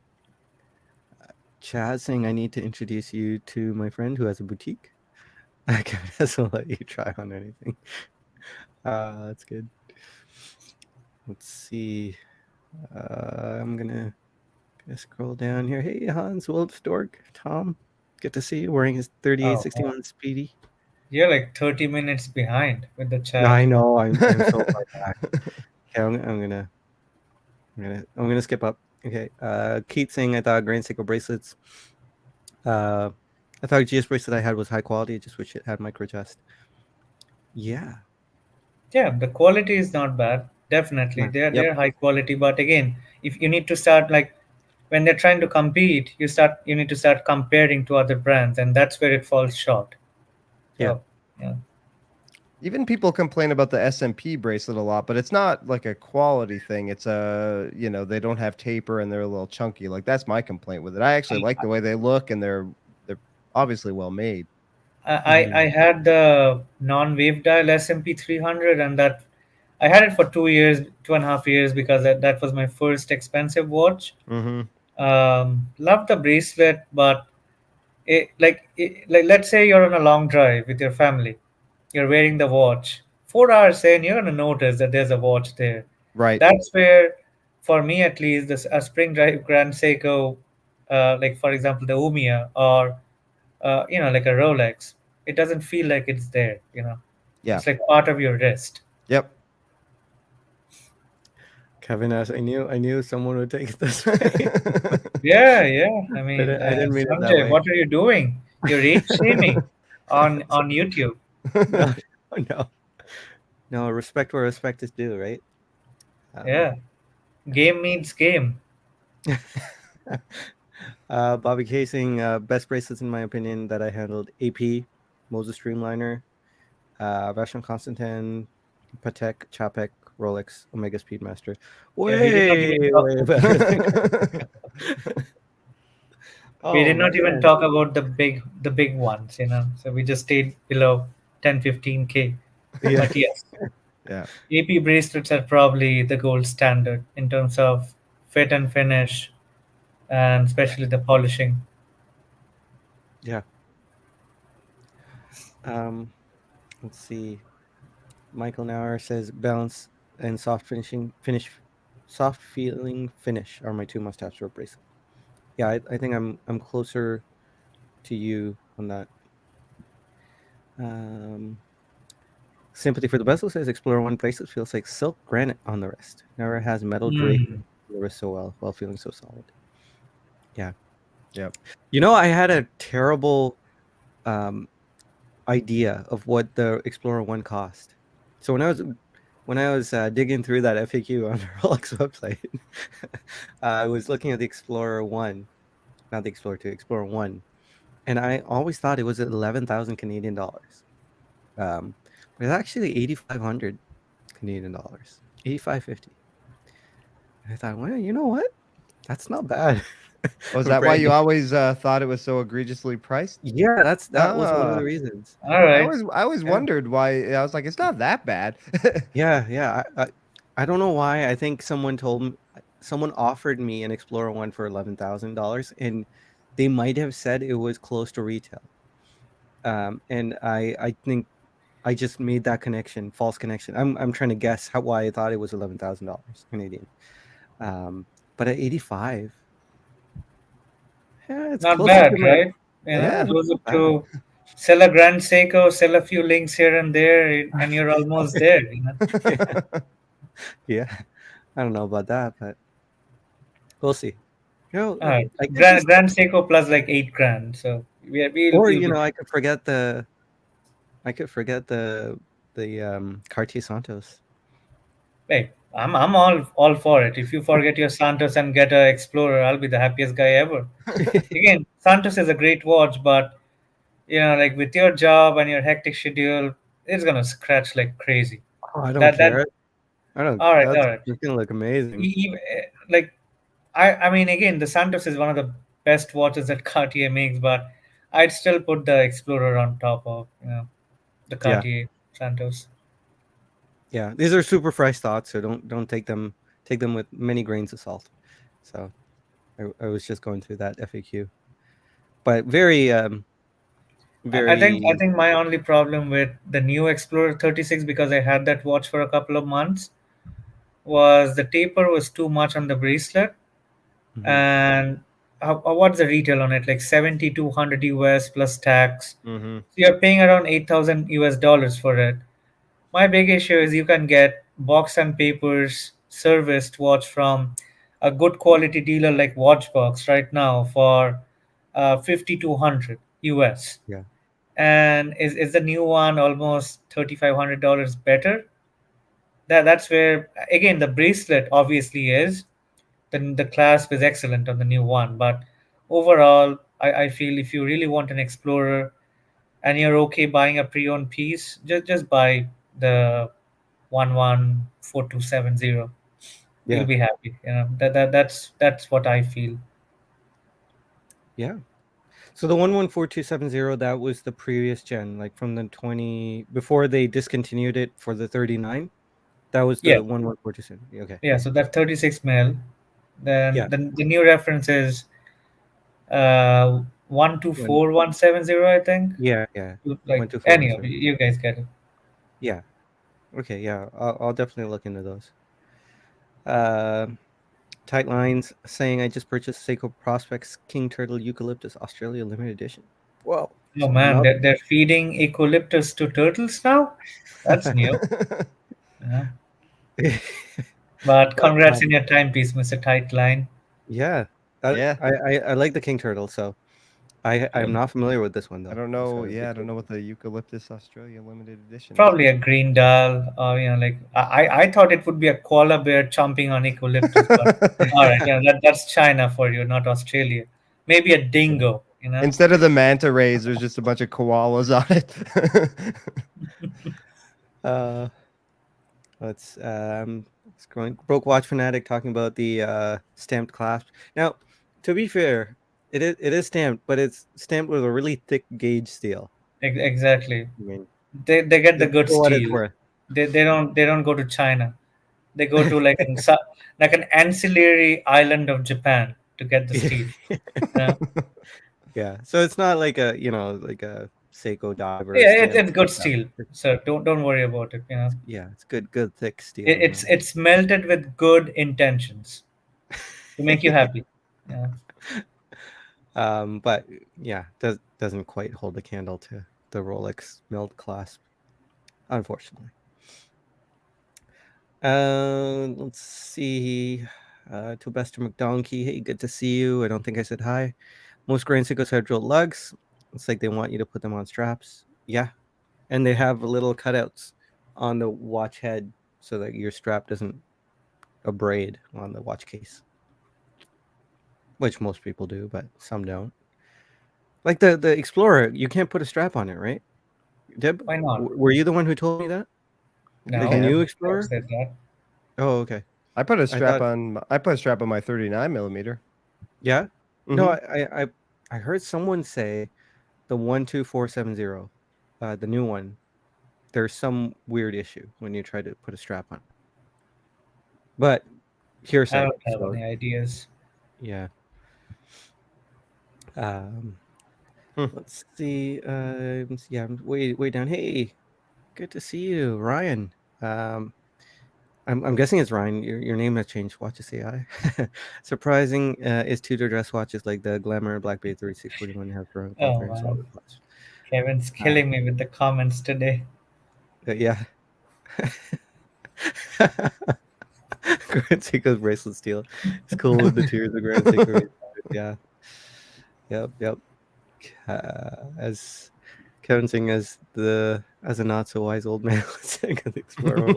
Speaker 1: Chaz saying, "I need to introduce you to my friend who has a boutique. I doesn't let you try on anything." That's good. Let's see. I'm gonna scroll down here. Hey, Hans Wolfstork, Tom, good to see you wearing his
Speaker 3: Oh, man.
Speaker 1: 3861 Speedy.
Speaker 3: You're like 30 minutes behind with the chat.
Speaker 1: I know. I'm so far back. Okay, I'm gonna skip up. Okay. Keith saying, "I thought Grand Seiko bracelets. Uh, I thought GS bracelet I had was high quality. I just wish it had micro adjust." Yeah.
Speaker 3: Yeah, the quality is not bad. Definitely,
Speaker 1: Yeah.
Speaker 3: they're
Speaker 1: Yep.
Speaker 3: they're high quality. But again, if you need to start like when they're trying to compete, you need to start comparing to other brands, and that's where it falls short.
Speaker 1: Yeah.
Speaker 3: So yeah.
Speaker 2: Even people complain about the SMP bracelet a lot, but it's not like a quality thing. It's they don't have taper and they're a little chunky. Like that's my complaint with it. I actually like the way they look and they're obviously well made.
Speaker 3: I had the non-wave dial SMP 300, and that I had it for 2 years, 2.5 years, because that was my first expensive watch.
Speaker 2: Mm-hmm.
Speaker 3: Love the bracelet, but like let's say you're on a long drive with your family, you're wearing the watch. 4 hours in, you're gonna notice that there's a watch there.
Speaker 2: Right.
Speaker 3: That's where, for me at least, this a spring drive Grand Seiko, like for example the Umia, or like a Rolex, it doesn't feel like it's there.
Speaker 2: Yeah.
Speaker 3: It's like part of your wrist.
Speaker 2: Yep.
Speaker 1: Kevin asked, I knew someone would take it this way,
Speaker 3: Yeah, yeah. I
Speaker 1: but
Speaker 3: mean,
Speaker 1: I didn't mean it that
Speaker 3: Sanjay,
Speaker 1: way.
Speaker 3: what are you doing? You're age shaming on YouTube.
Speaker 1: No, no, no. Respect where respect is due, right? Um,
Speaker 3: Yeah, game means game.
Speaker 1: Bobby Casing, best bracelets in my opinion that I handled: AP, Moses Streamliner, Vacheron Constantin, Patek, Chapek, Rolex, Omega Speedmaster.
Speaker 3: Yeah, we did not
Speaker 1: Way,
Speaker 3: even talk.
Speaker 1: way better than.
Speaker 3: We
Speaker 1: Oh
Speaker 3: did not even
Speaker 1: man,
Speaker 3: talk about the big ones. So we just stayed below 10, 15K.
Speaker 1: yeah,
Speaker 3: But yes,
Speaker 2: Yeah.
Speaker 3: AP bracelets are probably the gold standard in terms of fit and finish, and especially the polishing.
Speaker 1: yeah. Um, let's see. Michael Nauer says balance and soft feeling finish are my two must-haves for a bracelet. Yeah, I think I'm closer to you on that. Um, Sympathy for the Bezel says Explorer One bracelet feels like silk granite on the wrist. Never has metal drape
Speaker 3: Hmm.
Speaker 1: on the wrist so well while feeling so solid. Yeah.
Speaker 2: Yep.
Speaker 1: I had a terrible um, idea of what the Explorer One cost. So when I was digging through that FAQ on the Rolex website, I was looking at the Explorer One, not the Explorer Two, Explorer One, and I always thought it was 11,000 Canadian dollars. Um, but it's actually 8,500 Canadian dollars, 8,550. And I thought, well, you know what? That's not bad.
Speaker 2: Oh, is
Speaker 1: For
Speaker 2: that why
Speaker 1: brand
Speaker 2: you
Speaker 1: new.
Speaker 2: always thought it was so egregiously priced?
Speaker 1: Yeah, that was one of the
Speaker 2: Ah,
Speaker 1: reasons.
Speaker 3: All right.
Speaker 2: I always
Speaker 1: Yeah,
Speaker 2: wondered why. I was like, it's not that bad.
Speaker 1: yeah, yeah. I don't know why. I think someone offered me an Explorer One for $11,000, and they might have said it was close to retail. And I think I just made that connection, false connection. I'm trying to guess why I thought it was $11,000 Canadian. But at 85, yeah, it's
Speaker 3: Not
Speaker 1: closer
Speaker 3: bad,
Speaker 1: to my.
Speaker 3: right?
Speaker 1: Yeah,
Speaker 2: Yeah.
Speaker 3: Closer
Speaker 1: not bad.
Speaker 3: to sell a Grand Seiko, sell a few links here and there, and you're almost there.
Speaker 1: Yeah, yeah. I don't know about that, but we'll see.
Speaker 3: All right.
Speaker 1: I could
Speaker 3: Grand
Speaker 1: just,
Speaker 3: Grand Seiko plus like 8 grand. So
Speaker 1: or
Speaker 3: we'll be.
Speaker 1: I could forget the Cartier Santos.
Speaker 3: Hey, I'm all for it. If you forget your Santos and get a Explorer, I'll be the happiest guy ever. Again, Santos is a great watch, but like with your job and your hectic schedule, it's gonna scratch like crazy.
Speaker 1: Oh, I don't
Speaker 3: That
Speaker 1: care. I don't.
Speaker 3: All right, all
Speaker 1: That's
Speaker 3: right.
Speaker 1: it's gonna look amazing.
Speaker 3: Like I mean, again, the Santos is one of the best watches that Cartier makes, but I'd still put the Explorer on top of the
Speaker 1: Yeah,
Speaker 3: Cartier Santos.
Speaker 1: yeah. These are super fresh thoughts, so don't take them with many grains of salt. So I was just going through that FAQ, but very
Speaker 3: I
Speaker 1: very
Speaker 3: think my only problem with the new Explorer 36, because I had that watch for a couple of months, was the taper was too much on the bracelet.
Speaker 1: mhm,
Speaker 3: And what's the retail on it? Like 7,200 US plus tax.
Speaker 2: Hmm.
Speaker 3: So you're paying around 8,000 US dollars for it. My big issue is you can get box and papers serviced watch from a good quality dealer like Watchbox right now for 5,200 US.
Speaker 1: yeah,
Speaker 3: And is the new one almost $3,500 better? That's where, again, the bracelet obviously is. The clasp is excellent on the new one, but overall, I feel if you really want an Explorer, and you're okay buying a pre-owned piece, just buy the 114270. You'll
Speaker 1: Yeah.
Speaker 3: be happy. That's what I feel.
Speaker 1: Yeah. So the 114270, that was the previous gen, like from the 20 before they discontinued it for the 39. That was
Speaker 3: Yeah,
Speaker 1: the 114270. Okay.
Speaker 3: yeah. So that's 36 mil. Then
Speaker 1: Yeah.
Speaker 3: the new reference is
Speaker 1: One.
Speaker 3: 124170, I think.
Speaker 1: Yeah. Yeah.
Speaker 3: Like, anyhow,
Speaker 1: 12417.
Speaker 3: you guys get it.
Speaker 1: Yeah. Okay. Yeah. I'll definitely look into those. Uh, Tight Lines saying I just purchased Seiko Prospects King Turtle Eucalyptus Australia limited edition. Whoa.
Speaker 3: Oh
Speaker 1: So
Speaker 3: man,
Speaker 1: not.
Speaker 3: they're feeding eucalyptus to turtles now. That's new. Yeah. But
Speaker 1: But
Speaker 3: congrats in your timepiece, Mr. Tightline.
Speaker 1: yeah, I,
Speaker 2: Yeah.
Speaker 1: I like the King Turtle, so I'm not familiar with this one
Speaker 2: I
Speaker 1: though.
Speaker 2: don't know.
Speaker 1: So it'd be
Speaker 2: Yeah, I don't
Speaker 1: cool.
Speaker 2: know what the Eucalyptus Australia limited edition is.
Speaker 3: Probably a green dial, or like I thought it would be a koala bear chomping on eucalyptus, but all right, yeah, that's China for you, not Australia. Maybe a
Speaker 1: Yeah.
Speaker 3: dingo, you know.
Speaker 2: Instead of the manta rays, there's just a bunch of koalas on it.
Speaker 1: Uh, let's going broke watch fanatic talking about the stamped clasp. Now, to be fair, it is stamped, but it's stamped with a really thick gauge steel.
Speaker 3: Exactly.
Speaker 1: I mean,
Speaker 3: They get the good
Speaker 1: for what it's
Speaker 3: steel.
Speaker 1: worth.
Speaker 3: They don't go to China. They go to like an ancillary island of Japan to get the steel. Yeah,
Speaker 1: Yeah. So it's not like a like a Seiko diver
Speaker 3: yeah,
Speaker 1: stamp.
Speaker 3: it's good
Speaker 1: Uh,
Speaker 3: steel. So don't worry about it.
Speaker 1: yeah, it's good thick steel.
Speaker 3: It's melted with good intentions to make you happy. Yeah.
Speaker 1: But yeah, doesn't quite hold a candle to the Rolex milled clasp, unfortunately. Let's see. To Bester McDonkey, hey, good to see you. I don't think I said hi. Most Grand Seikos have drilled lugs. It's like they want you to put them on straps. Yeah, and they have little cutouts on the watch head so that your strap doesn't abrade on the watch case, which most people do, but some don't. Like the Explorer, you can't put a strap on it, right? Deb,
Speaker 3: Why not?
Speaker 1: were you the one who told me that?
Speaker 2: You
Speaker 1: The
Speaker 3: No,
Speaker 1: new
Speaker 2: can.
Speaker 3: never
Speaker 1: Explorer?
Speaker 3: said that.
Speaker 1: Oh, okay.
Speaker 2: I put a
Speaker 1: I
Speaker 2: strap
Speaker 1: thought,
Speaker 2: on. I put a strap on my 39 millimeter.
Speaker 1: yeah. No,
Speaker 2: Hmm.
Speaker 1: I heard someone say the 12470, the new one. There's some weird issue when you try to put a strap on. But
Speaker 3: I
Speaker 1: hearsay.
Speaker 3: don't have
Speaker 1: So
Speaker 3: any ideas.
Speaker 1: yeah. Um,
Speaker 2: Hmm.
Speaker 1: let's see. Yeah, I'm way down. Hey, good to see you, Ryan. Um, I'm guessing it's Ryan. Your name has changed. Watches AI. Surprising is Tudor dress watches like the Glamour Black Bay 3641 have grown
Speaker 3: Oh
Speaker 1: popular in
Speaker 3: man,
Speaker 1: solid watch.
Speaker 3: Kevin's
Speaker 1: Uh,
Speaker 3: killing me with the comments today.
Speaker 1: yeah. Grand Seiko's bracelet steel. It's cool with the tears of Grand Seiko. Yeah. Yep. As Kevin saying as a not so wise old man, let's take an explore.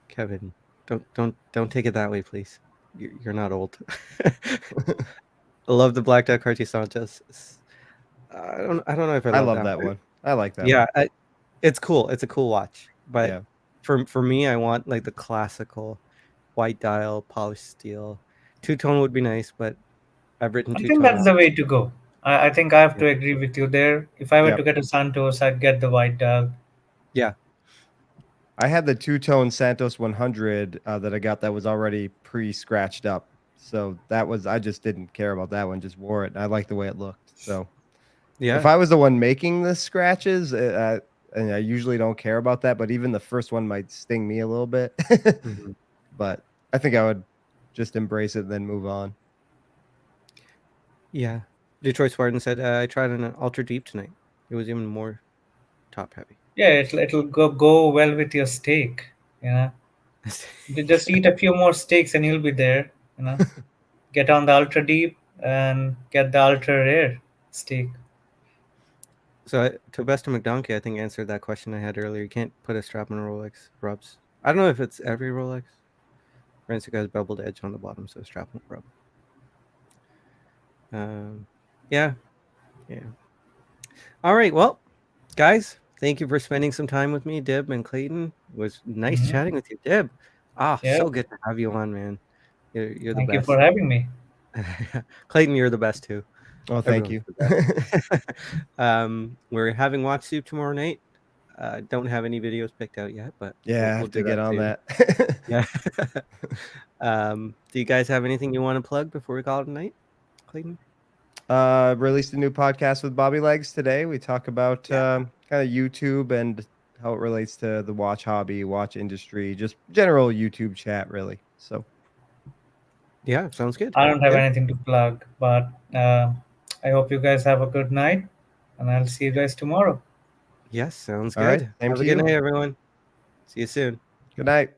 Speaker 1: Kevin, don't take it that way, please. You're not old. I love the Black Duck Cartier Sanchez. I don't know if I
Speaker 2: I
Speaker 1: love
Speaker 2: love
Speaker 1: that
Speaker 2: that
Speaker 1: one.
Speaker 2: one. I like that
Speaker 1: Yeah,
Speaker 2: one.
Speaker 1: it's cool. It's a cool watch, but
Speaker 2: Yeah.
Speaker 1: for me, I want like the classical white dial, polished steel. Two tone would be nice, but I've written
Speaker 3: I
Speaker 1: two
Speaker 3: think that's
Speaker 1: tone.
Speaker 3: the way to go. I think I have
Speaker 1: Yeah,
Speaker 3: to agree with you there. If I were to
Speaker 2: Yep.
Speaker 3: get a Santos, I'd get the white dog.
Speaker 1: yeah,
Speaker 2: I had the two-tone Santos 100 that I got that was already pre-scratched up. So that was I just didn't care about that one. Just wore it. And I liked the way it looked. So if
Speaker 1: yeah.
Speaker 2: I was the one making the scratches, and I usually don't care about that, but even the first one might sting me a little bit.
Speaker 1: Mhm.
Speaker 2: But I think I would just embrace it and then move on.
Speaker 1: Yeah. Detroit Spartan said, I tried an ultra deep tonight. It was even more top heavy.
Speaker 3: Yeah, it'll go well with your steak. You know, just eat a few more steaks and you'll be there. You know, get on the ultra deep and get the ultra rare steak.
Speaker 1: So to Bester McDonkey, I think answered that question I had earlier. You can't put a strap on a Rolex rubs. I don't know if it's every Rolex. Francis has beveled edge on the bottom, so strap won't rub. Um, Yeah. Yeah. All right. Well, guys, thank you for spending some time with me, Dib and Clayton. It was nice
Speaker 3: Mhm.
Speaker 1: chatting with you, Dib. Ah,
Speaker 3: Yeah.
Speaker 1: so good to have you on, man. You're the
Speaker 3: Thank you for
Speaker 1: best.
Speaker 3: having me.
Speaker 1: Clayton, you're the best too.
Speaker 2: Oh, thank
Speaker 1: Everyone's
Speaker 2: you.
Speaker 1: the best. We're having Watch Soup tomorrow night. Don't have any videos picked out yet, but
Speaker 2: Yeah, I
Speaker 1: we'll
Speaker 2: have to
Speaker 1: do that
Speaker 2: get on
Speaker 1: soon.
Speaker 2: that.
Speaker 1: Yeah. Do you guys have anything you want to plug before we call it a night, Clayton?
Speaker 2: Released a new podcast with Bobby Legs today. We talk about
Speaker 1: Yeah.
Speaker 2: kind of YouTube and how it relates to the watch hobby, watch industry, just general YouTube chat, really. So,
Speaker 1: Yeah, sounds good.
Speaker 3: I don't have
Speaker 1: Dib?
Speaker 3: anything to plug, but I hope you guys have a good night, and I'll see you guys tomorrow.
Speaker 1: Yes, sounds
Speaker 2: all right,
Speaker 1: good.
Speaker 2: same
Speaker 1: Have
Speaker 2: to
Speaker 1: a good
Speaker 2: you.
Speaker 1: night, everyone. See you soon.
Speaker 2: Good night.